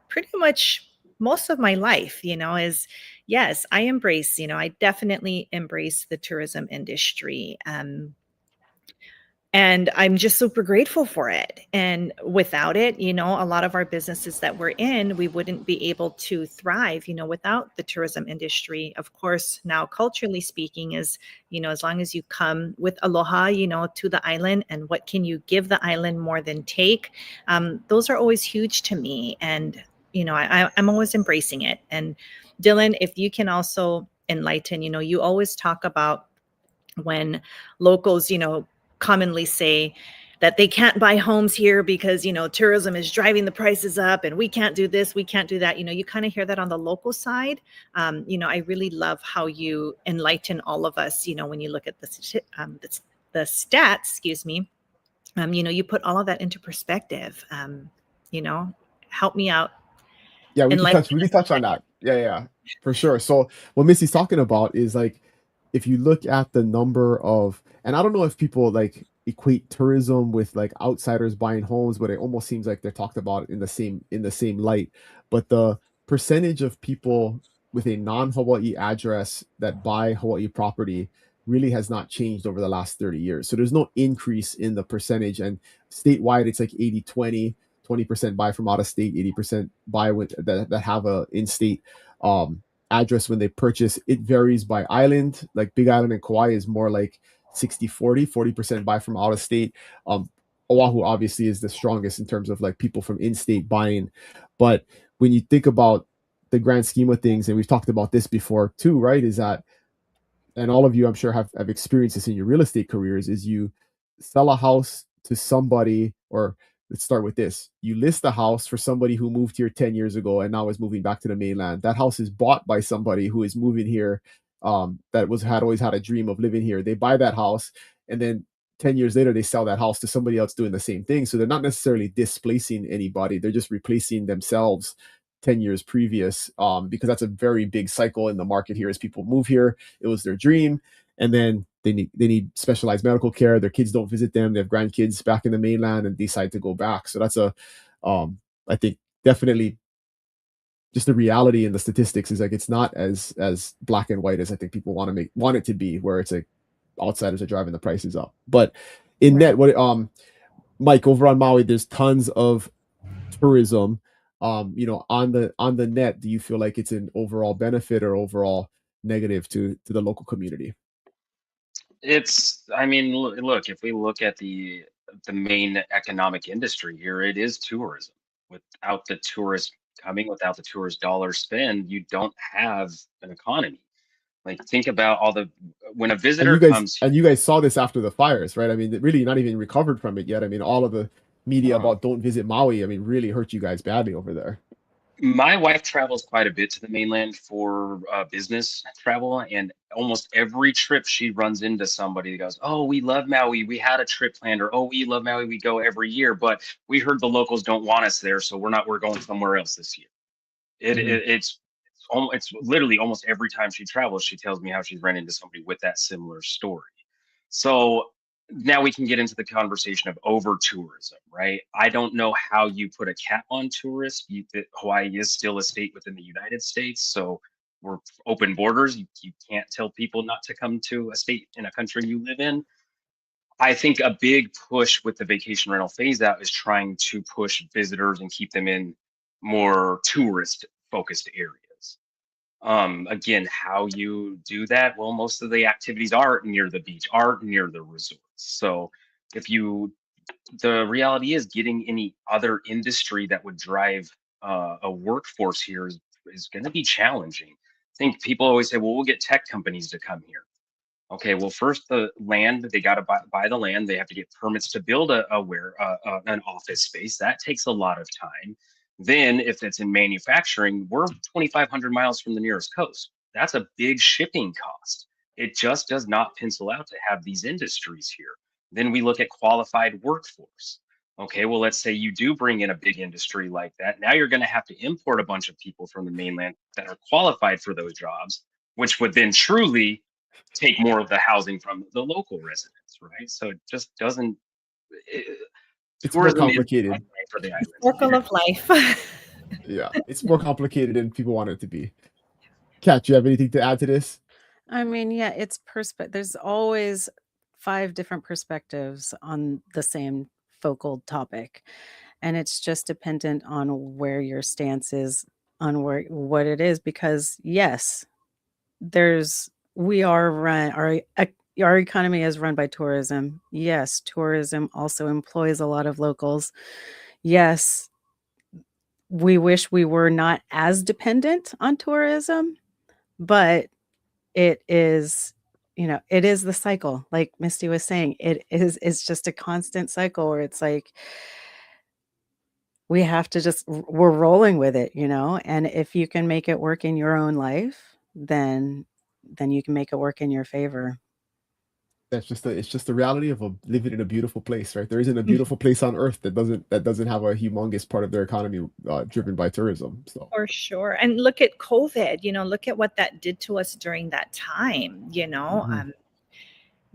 pretty much most of my life, is yes, I embrace, I definitely embrace the tourism industry. And I'm just super grateful for it. And without it, a lot of our businesses that we're in, we wouldn't be able to thrive, without the tourism industry. Of course, now culturally speaking is, as long as you come with Aloha, to the island, and what can you give the island more than take? Those are always huge to me. And, I'm always embracing it. And Dylan, if you can also enlighten, you always talk about when locals, commonly say that they can't buy homes here because, tourism is driving the prices up and we can't do this, we can't do that. You kind of hear that on the local side. I really love how you enlighten all of us, when you look at the stats, excuse me, you put all of that into perspective. Help me out. Yeah, we can touch on that. Yeah, for sure. So what Missy's talking about is like, if you look at the number of, and I don't know if people like equate tourism with like outsiders buying homes, but it almost seems like they're talked about in the same light. But the percentage of people with a non-Hawaii address that buy Hawaii property really has not changed over the last 30 years. So there's no increase in the percentage, and statewide it's like 80-20 20% buy from out of state, 80% buy with that have a in-state address when they purchase. It varies by island. Like Big Island and Kauai is more like 60-40, 40% buy from out of state. Oahu obviously is the strongest in terms of like people from in-state buying. But when you think about the grand scheme of things, and we've talked about this before too, right? Is that, and all of you I'm sure have experienced this in your real estate careers, is you sell a house to somebody, or let's start with this. You list a house for somebody who moved here 10 years ago and now is moving back to the mainland. That house is bought by somebody who is moving here, that had always had a dream of living here. They buy that house, and then 10 years later they sell that house to somebody else doing the same thing. So they're not necessarily displacing anybody, they're just replacing themselves 10 years previous, because that's a very big cycle in the market here. As people move here, it was their dream, and then they need specialized medical care. Their kids don't visit them. They have grandkids back in the mainland and decide to go back. So that's I think definitely just the reality, and the statistics is like it's not as black and white as I think people want it to be, where it's like outsiders are driving the prices up. But in net, what Mike, over on Maui, there's tons of tourism. On the net, do you feel like it's an overall benefit or overall negative to the local community? I mean, look, if we look at the main economic industry here, it is tourism. Without the tourist coming, without the tourist dollar spend, you don't have an economy. Like think about all the when a And visitor you guys comes. and you guys saw this after the fires, right? I mean, really not even recovered from it yet. I mean, all of the media uh, about don't visit Maui, I mean, really hurt you guys badly over there. My wife travels quite a bit to the mainland for business travel, and almost every trip she runs into somebody that goes, "Oh, we love Maui. We had a trip planned," or "Oh, we love Maui. We go every year, but we heard the locals don't want us there, so we're not. We're going somewhere else this year." It, Mhm. it it's literally almost every time she travels, she tells me how she's run into somebody with that similar story. So now we can get into the conversation of over tourism, right? I don't know how you put a cap on tourists. Hawaii is still a state within the United States, so we're open borders. You can't tell people not to come to a state in a country you live in. I think a big push with the vacation rental phase out is trying to push visitors and keep them in more tourist focused areas. Again, how you do that? Well, most of the activities are near the beach, are near the resorts. So if you, the reality is getting any other industry that would drive a workforce here is going to be challenging. I think people always say, well, we'll get tech companies to come here. Okay, well, first the land, they got to buy the land. They have to get permits to build an office space. That takes a lot of time. Then, if it's in manufacturing, we're 2,500 miles from the nearest coast. That's a big shipping cost. It just does not pencil out to have these industries here. Then we look at qualified workforce. Okay, well, let's say you do bring in a big industry like that. Now you're going to have to import a bunch of people from the mainland that are qualified for those jobs, which would then truly take more of the housing from the local residents, right? So it just doesn't. It, It's more tourism is not complicated. right for the islands. Circle of life. Yeah, it's more complicated than people want it to be. Kat, do you have anything to add to this? I mean, yeah, it's there's always 5 different perspectives on the same focal topic, and it's just dependent on where your stance is on what it is, because yes, there's we are run our economy is run by tourism. Yes, tourism also employs a lot of locals. Yes, we wish we were not as dependent on tourism, but it is, it is the cycle. Like Misty was saying, it's just a constant cycle where it's like we have to we're rolling with it, and if you can make it work in your own life, then you can make it work in your favor. It's just the reality of living in a beautiful place, right? There isn't a beautiful place on earth that doesn't have a humongous part of their economy driven by tourism. So For sure. And look at COVID, look at what that did to us during that time, Mhm.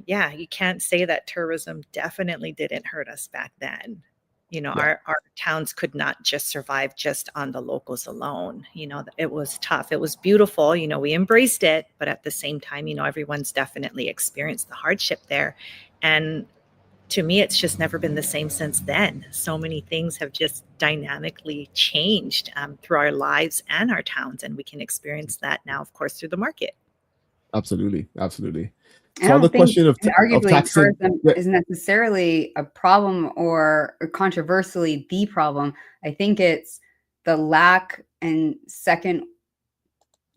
yeah, you can't say that tourism definitely didn't hurt us back then. Yeah, Our towns could not just survive just on the locals alone. It was tough. It was beautiful. We embraced it, but at the same time, everyone's definitely experienced the hardship there. And to me, it's just never been the same since then. So many things have just dynamically changed through our lives and our towns, and we can experience that now, of course, through the market. Absolutely, absolutely. I So on the don't think, question of and of arguably, taxing, tourism yeah, is necessarily a problem or controversially the problem. I think it's the lack and second,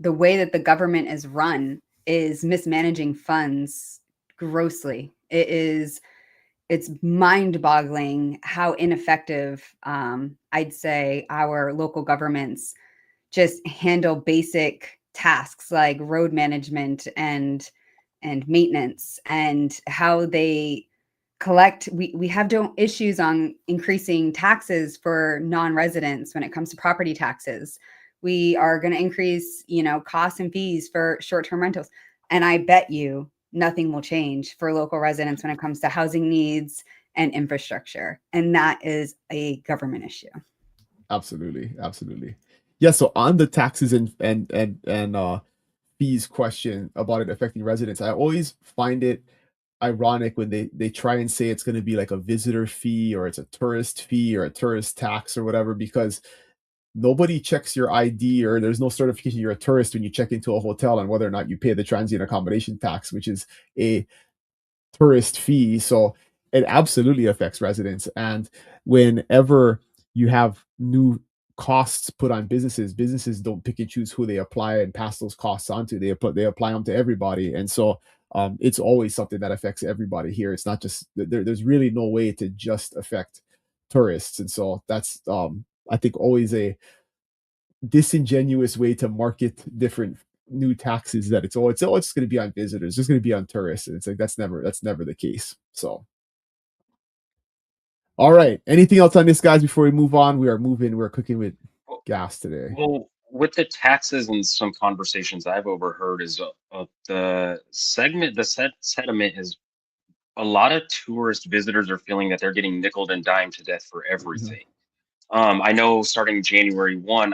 the way that the government is run is mismanaging funds grossly. It's mind-boggling how ineffective I'd say our local governments just handle basic tasks like road management and maintenance, and how they collect. We have issues on increasing taxes for non-residents when it comes to property taxes. We are going to increase, costs and fees for short-term rentals, and I bet you nothing will change for local residents when it comes to housing needs and infrastructure, and that is a government issue. absolutely, absolutely. Yeah. So on the taxes and fees question about it affecting residents, I always find it ironic when they try and say it's going to be like a visitor fee or it's a tourist fee or a tourist tax or whatever, because nobody checks your ID or there's no certification you're a tourist when you check into a hotel and whether or not you pay the transient accommodation tax, which is a tourist fee. So it absolutely affects residents. And whenever you have new costs put on businesses, businesses don't pick and choose who they apply and pass those costs onto. They apply them to everybody. And so it's always something that affects everybody here. It's not just there's really no way to just affect tourists. And so that's I think always a disingenuous way to market different new taxes, that it's just going to be on visitors, it's just going to be on tourists. And it's like that's never the case. So all right, anything else on this, guys, before we move on? We're cooking with Well, gas today. well, with the taxes and some conversations I've overheard is the sentiment is a lot of tourist visitors are feeling that they're getting nickeled and dimed to death for Mhm. everything. I know starting January 1,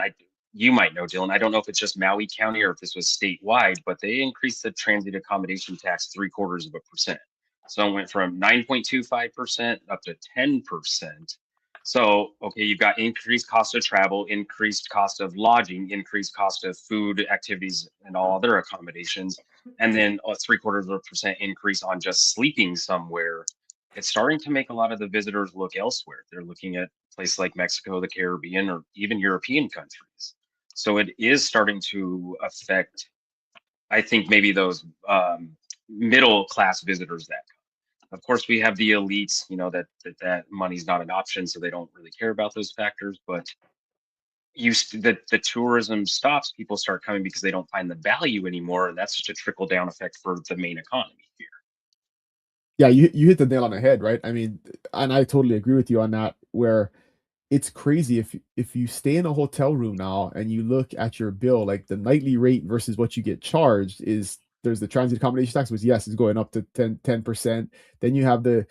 you might know, Dylan. I don't know if it's just Maui County or if this was statewide, but they increased the transit accommodation tax 0.75%. So it went from 9.25% up to 10%. So, okay, you've got increased cost of travel, increased cost of lodging, increased cost of food, activities, and all other accommodations, and then a 0.75% increase on just sleeping somewhere. It's starting to make a lot of the visitors look elsewhere. They're looking at places like Mexico, the Caribbean, or even European countries. So it is starting to affect, I think, maybe those middle class visitors that come. Of course, we have the elites, that money's not an option, so they don't really care about those factors. But the tourism stops, people start coming because they don't find the value anymore, and that's just a trickle down effect for the main economy here. Yeah, you hit the nail on the head, right? I mean, and I totally agree with you on that, where it's crazy if you stay in a hotel room now and you look at your bill, like the nightly rate versus what you get charged is, there's the transit accommodation tax, which yes is going up to 10%. Then you have the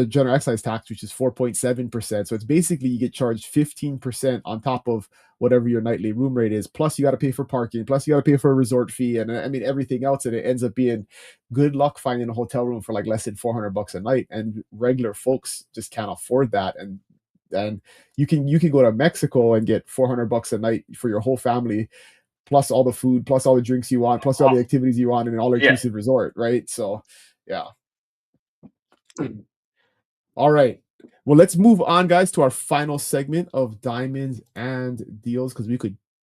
general excise tax, which is 4.7%. So it's basically you get charged 15% on top of whatever your nightly room rate is. Plus you got to pay for parking. Plus you got to pay for a resort fee, and I mean everything else. And it ends up being good luck finding a hotel room for like less than $400 a night. And regular folks just can't afford that. And you can go to Mexico and get $400 a night for your whole family, plus all the food, plus all the drinks you want, plus all the activities you want in an all Yeah. inclusive resort, right? So yeah. All right. Well, let's move on, guys, to our final segment of diamonds and deals, because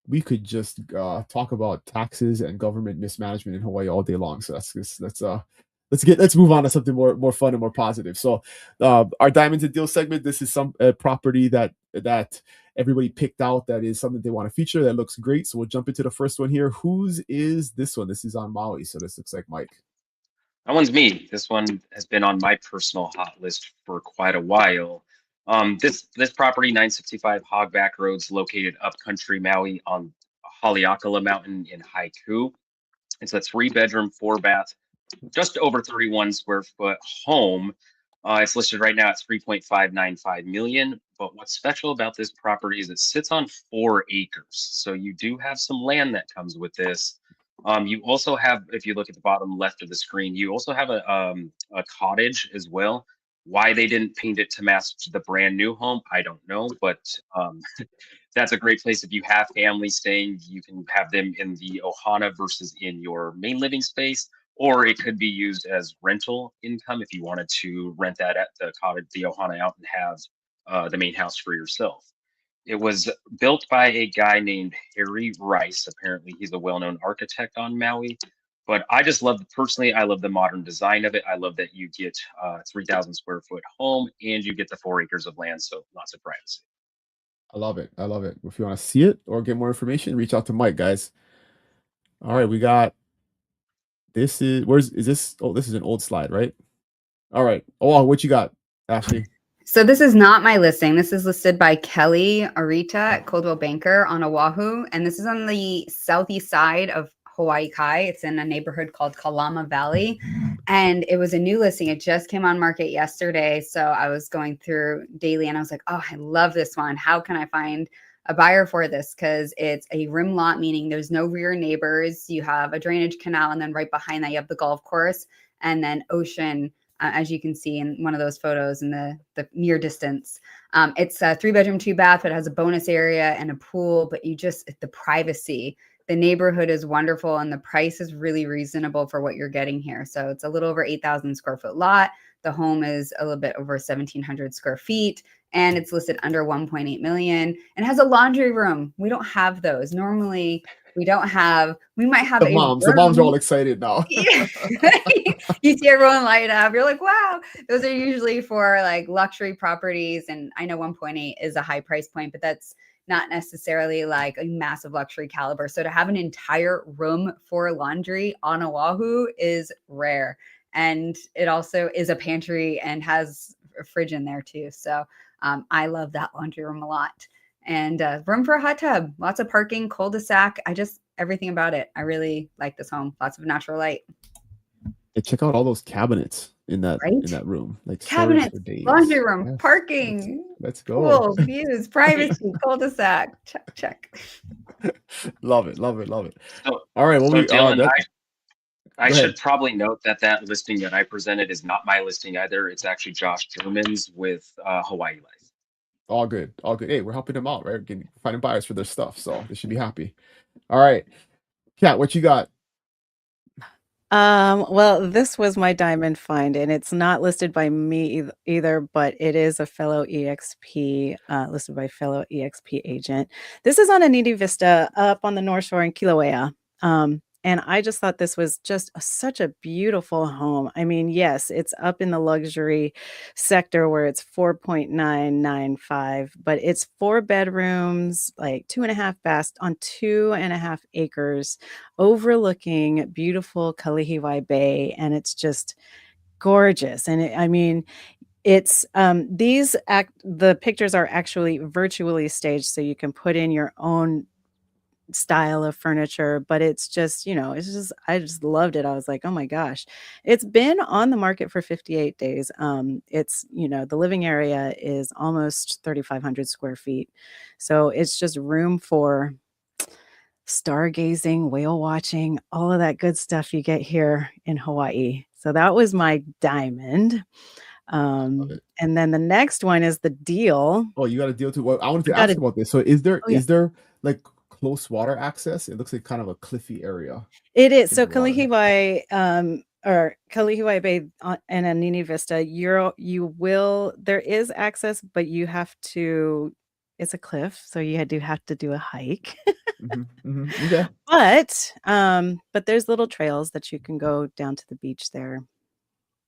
we could just talk about taxes and government mismanagement in Hawaii all day long. So let's move on to something more fun and more positive. So our diamonds and deals segment. This is some property that everybody picked out that is something they want to feature that looks great. So we'll jump into the first one here. Whose is this one? This is on Maui, so this looks like Mike. That one's me. This one has been on my personal hot list for quite a while. This property, 965 Hogback Road's located upcountry Maui on Haleakala Mountain in Haiku. It's a 3-bedroom, 4-bath, just over 31 square foot home. It's listed right now at 3.595 million. But what's special about this property is it sits on 4 acres. So you do have some land that comes with this. You also have, if you look at the bottom left of the screen, you also have a cottage as well. Why they didn't paint it to match the brand new home, I don't know, but that's a great place if you have families staying. You can have them in the Ohana versus in your main living space, or it could be used as rental income if you wanted to rent that at the cottage, the Ohana out, and have the main house for yourself. It was built by a guy named Harry Rice. Apparently, he's a well-known architect on Maui. But I just love, personally, I love the modern design of it. I love that you get 3,000 square foot home and you get the 4 acres of land, so lots of privacy. I love it. I love it. If you want to see it or get more information, reach out to Mike, guys. All right, we got this is where's is this? Oh, this is an old slide, right? All right. Oh, what you got, Ashley? So this is not my listing. This is listed by Kelly Arita at Coldwell Banker on Oahu. And this is on the southeast side of Hawaii Kai. It's in a neighborhood called Kalama Valley. And it was a new listing. It just came on market yesterday. So I was going through daily and I was like, oh, I love this one. How can I find a buyer for this? Because it's a rim lot, meaning there's no rear neighbors. You have a drainage canal. And then right behind that, you have the golf course and then ocean. As you can see in one of those photos in the near distance. It's a 3-bedroom, 2-bath, but it has a bonus area and a pool, but the privacy, the neighborhood is wonderful and the price is really reasonable for what you're getting here. So it's a little over 8,000 square foot lot. The home is a little bit over 1,700 square feet and it's listed under 1.8 million and has a laundry room. We don't have those. Normally we might have The moms are all excited now. Yeah. You see everyone light up. You're like, wow. Those are usually for like luxury properties. And I know 1.8 is a high price point, but that's not necessarily like a massive luxury caliber. So to have an entire room for laundry on Oahu is rare. And it also is a pantry and has a fridge in there too. So I love that laundry room a lot. And room for a hot tub, lots of parking, cul-de-sac. Everything about it. I really like this home. Lots of natural light. Yeah, check out all those cabinets in that room. Like cabinets, for days. laundry room, Yes. parking. Let's go. Cool views, privacy, cul-de-sac. Check. Love it. Love it. Love it. So, All right. Well, so Dylan, I Go should ahead. probably note that listing that I presented is not my listing either. It's actually Josh German's with Hawaii Life. All good. All good. Hey, we're helping them out, right? Finding buyers for their stuff. So they should be happy. All right. Kat, what you got? Well, this was my diamond find, and it's not listed by me either, but it is a fellow EXP, listed by fellow EXP agent. This is on Anidi Vista up on the North Shore in Kilauea. And I just thought this was just such a beautiful home. I mean, yes, it's up in the luxury sector where it's 4.995, but it's 4 bedrooms, like 2.5 baths on 2.5 acres, overlooking beautiful Kalihiwai Bay, and it's just gorgeous. And I mean, it's the pictures are actually virtually staged, so you can put in your own style of furniture, but it's just, I just loved it. I was like, oh my gosh. It's been on the market for 58 days. It's, the living area is almost 3,500 square feet. So it's just room for stargazing, whale watching, all of that good stuff you get here in Hawaii. So that was my diamond. And then the next one is the deal. Oh, you got a deal too. Well, I wanted to ask about this. So is there like close water access? It looks like kind of a cliffy area. It is. So Kalihiwai, or Kalihiwai Bay and Anini Vista, there is access, but you have to, it's a cliff, so you do have to do a hike. Okay. But there's little trails that you can go down to the beach there.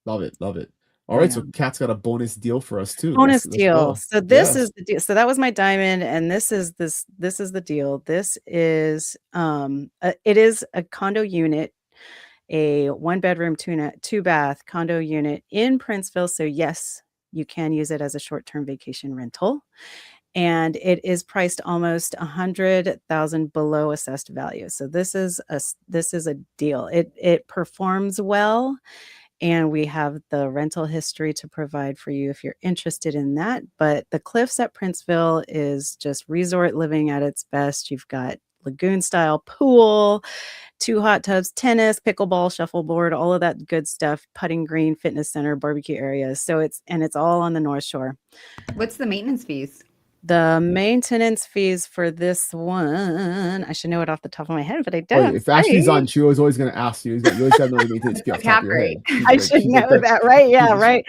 Love it. Love it. All right, so Kat's got a bonus deal for us too. Bonus deal. So this is the deal. So that was my diamond, and this is the deal. This is it is a condo unit, a 1-bedroom, 2-bath condo unit in Princeville. So yes, you can use it as a short-term vacation rental, and it is priced almost $100,000 below assessed value. So this is a deal. It performs well. And we have the rental history to provide for you if you're interested in that. But the Cliffs at Princeville is just resort living at its best. You've got lagoon style pool, 2 hot tubs, tennis, pickleball, shuffleboard, all of that good stuff, putting green, fitness center, barbecue areas. So it's all on the North Shore. What's the maintenance fees? The maintenance fees for this one, I should know it off the top of my head, but I Oh, don't. if Ashley's Sorry. on, she was always going to ask you. You always got to know the maintenance fee off the top Cap of your rate. head. I should know that, right? Yeah, right.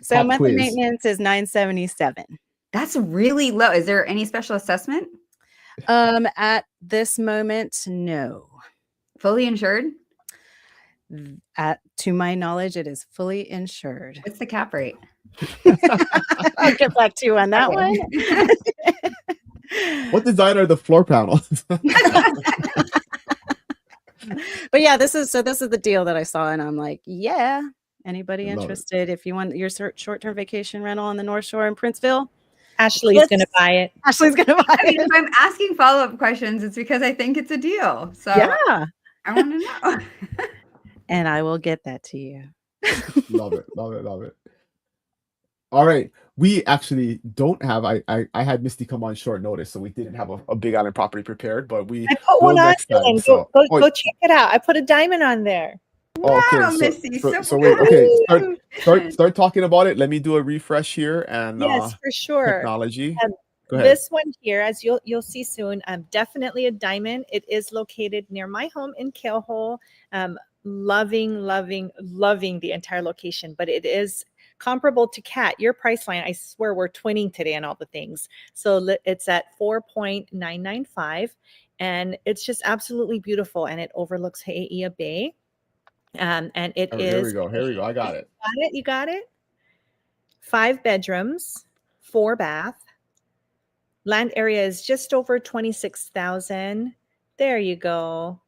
So pop monthly quiz. maintenance is $977. That's really low. Is there any special assessment? At this moment, no. Fully insured? To my knowledge, it is fully insured. What's the cap rate? I'll get back to you on that one. What design are the floor panels? But yeah, this is the deal that I saw, and I'm like, yeah. Anybody Love it. interested? If you want your short-term vacation rental on the North Shore in Princeville, Ashley's going to buy it. Ashley's gonna buy I mean, it. if I'm asking follow-up questions, it's because I think it's a deal. So Yeah, I want to know. and I will get that to you. Love it. All right. We actually don't have, I had Misty come on short notice, so we didn't have a Big Island property prepared, but we I put will one on, next time. Dylan. So, Go check it out. I put a diamond on there. Wow, Missy, so wait, okay, start talking about it. Let me do a refresh here and Yes, for sure. technology. Um, Go ahead. This one here, as you'll see soon, definitely a diamond. It is located near my home in Keoho. Loving the entire location, but it is comparable to Cat. Your price line, I swear we're twinning today on all the things. So it's at 4.995, and it's just absolutely beautiful, and it overlooks He'eia Bay. And it is. Here we go. I got it. You got it? 5 bedrooms, 4 bath. Land area is just over 26,000. There you go.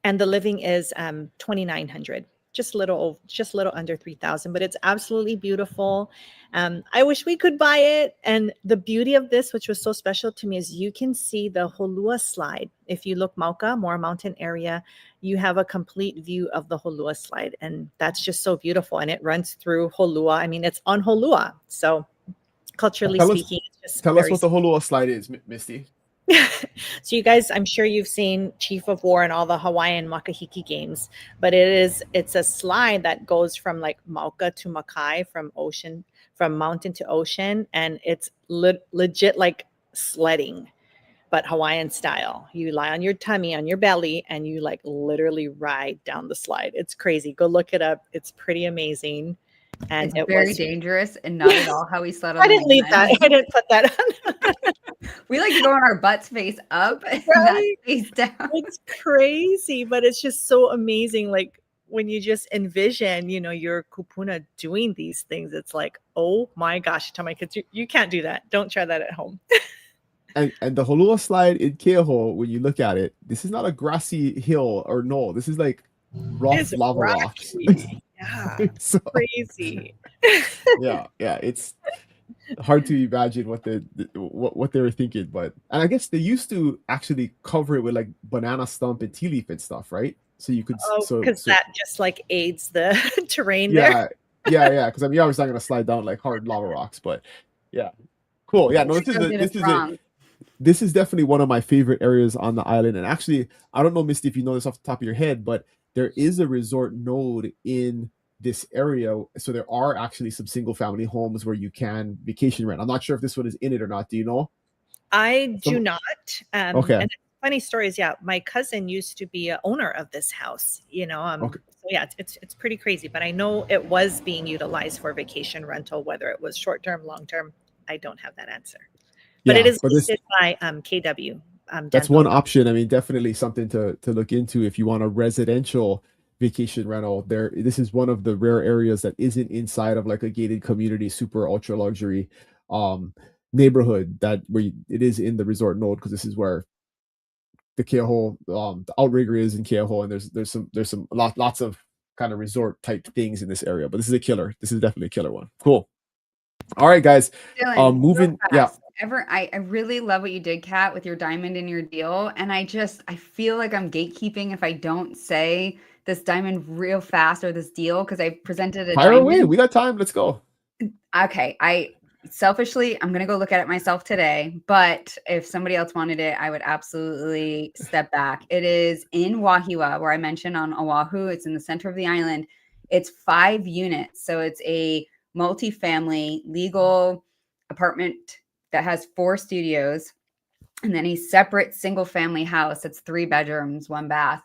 And the living is 2,900. Just a little under 3,000, but it's absolutely beautiful. I wish we could buy it. And the beauty of this, which was so special to me, is you can see the Holua slide. If you look Mauka, more mountain area, you have a complete view of the Holua slide. And that's just so beautiful. And it runs through Holua. I mean, it's on Holua. So culturally speaking, it's just tell us what the Holua slide is, Misty. So you guys, I'm sure you've seen Chief of War and all the Hawaiian Makahiki games, but it's a slide that goes from like Mauka to Makai, from mountain to ocean, and it's legit like sledding, but Hawaiian style. You lie on your tummy, on your belly, and you like literally ride down the slide. It's crazy. Go look it up. It's pretty amazing. And it's very dangerous and not at all how we slept on. I didn't leave that. I didn't put that on. We like to go on our butts face up and Right? face down. It's crazy, but it's just so amazing. Like when you just envision, your kupuna doing these things, it's like, oh my gosh, tell my kids, you can't do that. Don't try that at home. And the Holua slide in Keoho, when you look at it, this is not a grassy hill or knoll. This is like rough lava rocks. Yeah, So, crazy. yeah, it's hard to imagine what they were thinking, but and I guess they used to actually cover it with like banana stump and tea leaf and stuff, right? So you could because that just like aids the terrain yeah, there. yeah. Because I mean, I was not gonna slide down like hard lava rocks, but yeah, cool. Yeah, no, this is definitely one of my favorite areas on the island. And actually, I don't know, Misty, if you know this off the top of your head, but there is a resort node in this area. So there are actually some single family homes where you can vacation rent. I'm not sure if this one is in it or not. Do you know? I do not. Okay. And funny story is, my cousin used to be an owner of this house, Okay. So yeah, it's pretty crazy, but I know it was being utilized for vacation rental, whether it was short-term, long-term. I don't have that answer. But it is listed by KW. That's one option. I mean, definitely something to look into if you want a residential vacation rental. This is one of the rare areas that isn't inside of like a gated community, super ultra luxury neighborhood it is in the resort node, because this is where the Keoho, the outrigger is in Keoho, and there's some lots of kind of resort type things in this area. But this is a killer. This is definitely a killer one. Cool. All right, guys. Dylan, moving. Yeah. I really love what you did, Kat, with your diamond in your deal. And I feel like I'm gatekeeping if I don't say this diamond real fast or this deal, because I presented a Fire diamond. away. We got time. Let's go. Okay. selfishly, I'm going to go look at it myself today. But if somebody else wanted it, I would absolutely step back. It is in Wahiawa, where I mentioned on Oahu. It's in the center of the island. It's 5 units. So it's a multi-family legal apartment that has 4 studios, and then a separate single family house. It's 3 bedrooms, 1 bath.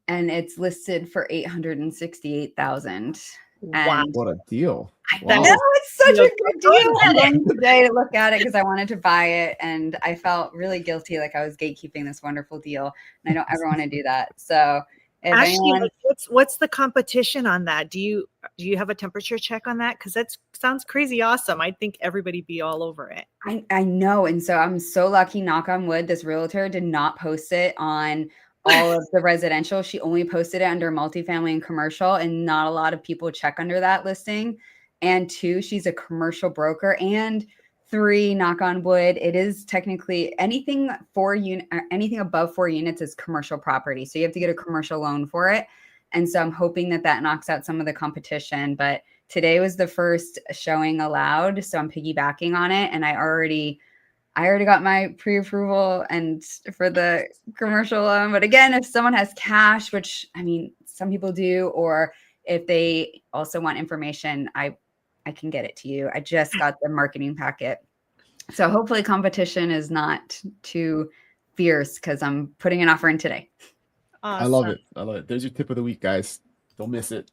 And it's listed for $868,000. Wow. And What a deal. I Wow. know it's such a You're good going deal. at I'm it. going today to look at it because I wanted to buy it, and I felt really guilty, like I was gatekeeping this wonderful deal, and I don't ever want to do that. So if Ashley, anyone, like, what's the competition on that? Do you have a temperature check on that? Because that sounds crazy awesome. I think everybody be all over it. I know, and so I'm so lucky. Knock on wood, this realtor did not post it on all of the residential. She only posted it under multifamily and commercial, and not a lot of people check under that listing. And 2, she's a commercial broker. And 3, knock on wood, it is technically anything anything above 4 units is commercial property. So you have to get a commercial loan for it. And so I'm hoping that that knocks out some of the competition. But today was the first showing allowed, so I'm piggybacking on it, and I already got my pre-approval and for the commercial loan. But again, if someone has cash, which I mean, some people do, or if they also want information, I can get it to you. I just got the marketing packet. So hopefully competition is not too fierce because I'm putting an offer in today. Awesome. I love it. I love it. There's your tip of the week, guys. Don't miss it.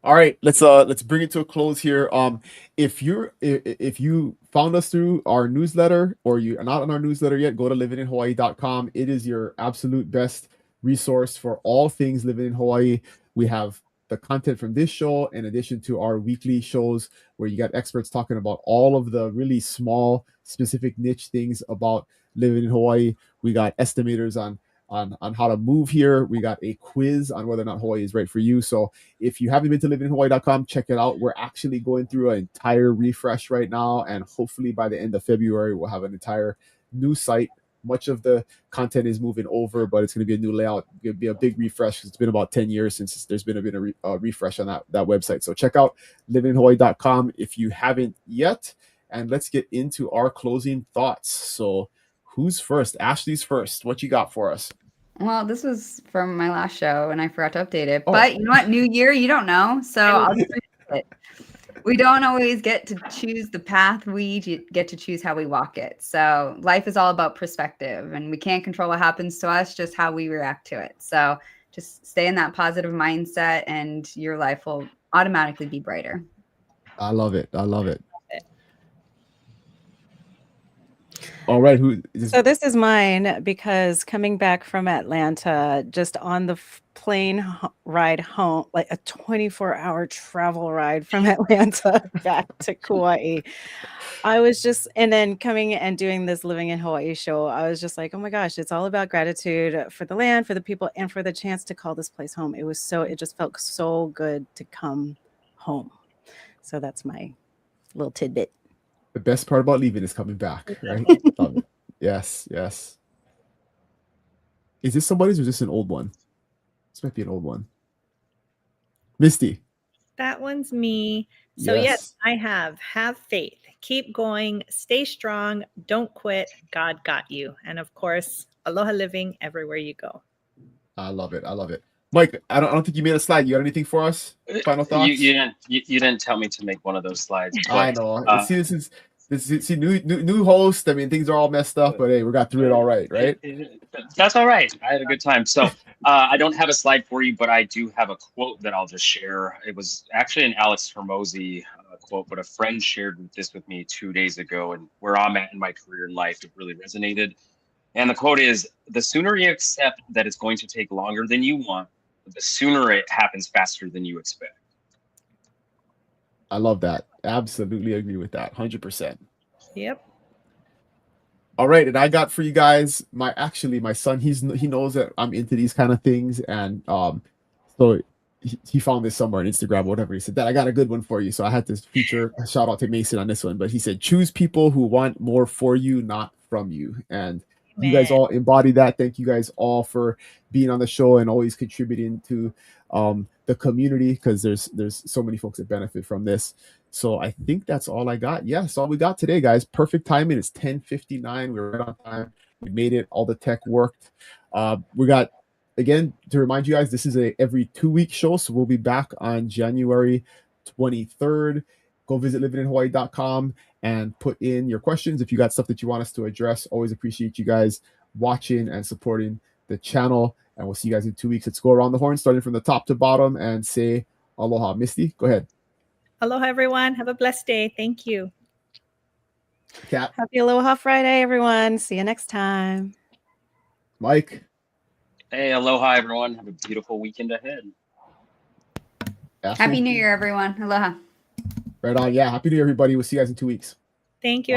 All right, let's bring it to a close here. If you found us through our newsletter or you are not on our newsletter yet, go to livinginhawaii.com. It is your absolute best resource for all things living in Hawaii. We have the content from this show in addition to our weekly shows where you got experts talking about all of the really small, specific niche things about living in Hawaii. We got estimators on how to move here. We got a quiz on whether or not Hawaii is right for you. So if you haven't been to livinginhawaii.com, check it out. We're actually going through an entire refresh right now, and hopefully by the end of February, we'll have an entire new site. Much of the content is moving over, but it's going to be a new layout. It'll be a big refresh. It's been about 10 years since there's been a refresh on that website. So check out livinginhawaii.com if you haven't yet. And let's get into our closing thoughts. So who's first? Ashley's first. What you got for us? Well, this was from my last show and I forgot to update it. Oh. But you know what? New year, you don't know. So I'll just read it. We don't always get to choose the path. We get to choose how we walk it. So life is all about perspective, and we can't control what happens to us, just how we react to it. So just stay in that positive mindset and your life will automatically be brighter. I love it. I love it. All right. So this is mine because coming back from Atlanta, just on the plane ride home, like a 24-hour travel ride from Atlanta back to Kauai, I was just, and then coming and doing this Living in Hawaii show, I was just like, oh my gosh, it's all about gratitude for the land, for the people, and for the chance to call this place home. It just felt so good to come home. So that's my little tidbit. The best part about leaving is coming back, right? Love it. Yes, yes. Is this somebody's or is this an old one? This might be an old one. Misty. That one's me. So yes, I have faith. Keep going, stay strong, don't quit. God got you. And of course, aloha living everywhere you go. I love it. I love it. Mike, I don't think you made a slide. You got anything for us? Final thoughts? You didn't tell me to make one of those slides. But, I know. This is new host. I mean, things are all messed up, but hey, we got through it all right, right? That's all right. I had a good time. So I don't have a slide for you, but I do have a quote that I'll just share. It was actually an Alex Hermosi quote, but a friend shared this with me 2 days ago, and where I'm at in my career and life, it really resonated. And the quote is, "The sooner you accept that it's going to take longer than you want, the sooner it happens faster than you expect." I love that. Absolutely agree with that. 100%. Yep. All right, and I got for you guys my son. He knows that I'm into these kind of things, and so he found this somewhere on Instagram or whatever. He said, "Dad, I got a good one for you." So I had to feature a shout out to Mason on this one. But he said, "Choose people who want more for you, not from you." And you guys all embody that. Thank you guys all for being on the show and always contributing to the community, because there's so many folks that benefit from this. So I think that's all I got. Yeah, that's all we got today, guys. Perfect timing. It's 10:59. We're right on time. We made it. All the tech worked. We got, again, to remind you guys, this is a every 2-week show. So we'll be back on January 23rd. Go visit livinginhawaii.com and put in your questions. If you got stuff that you want us to address, always appreciate you guys watching and supporting the channel. And we'll see you guys in 2 weeks. Let's go around the horn, starting from the top to bottom, and say aloha. Misty, go ahead. Aloha, everyone. Have a blessed day. Thank you. Kat, Happy Aloha Friday, everyone. See you next time. Mike, Hey, aloha, everyone. Have a beautiful weekend ahead. Ashley. Happy New Year, everyone. Aloha. Right on. Yeah. Happy New Year, everybody. We'll see you guys in 2 weeks. Thank you.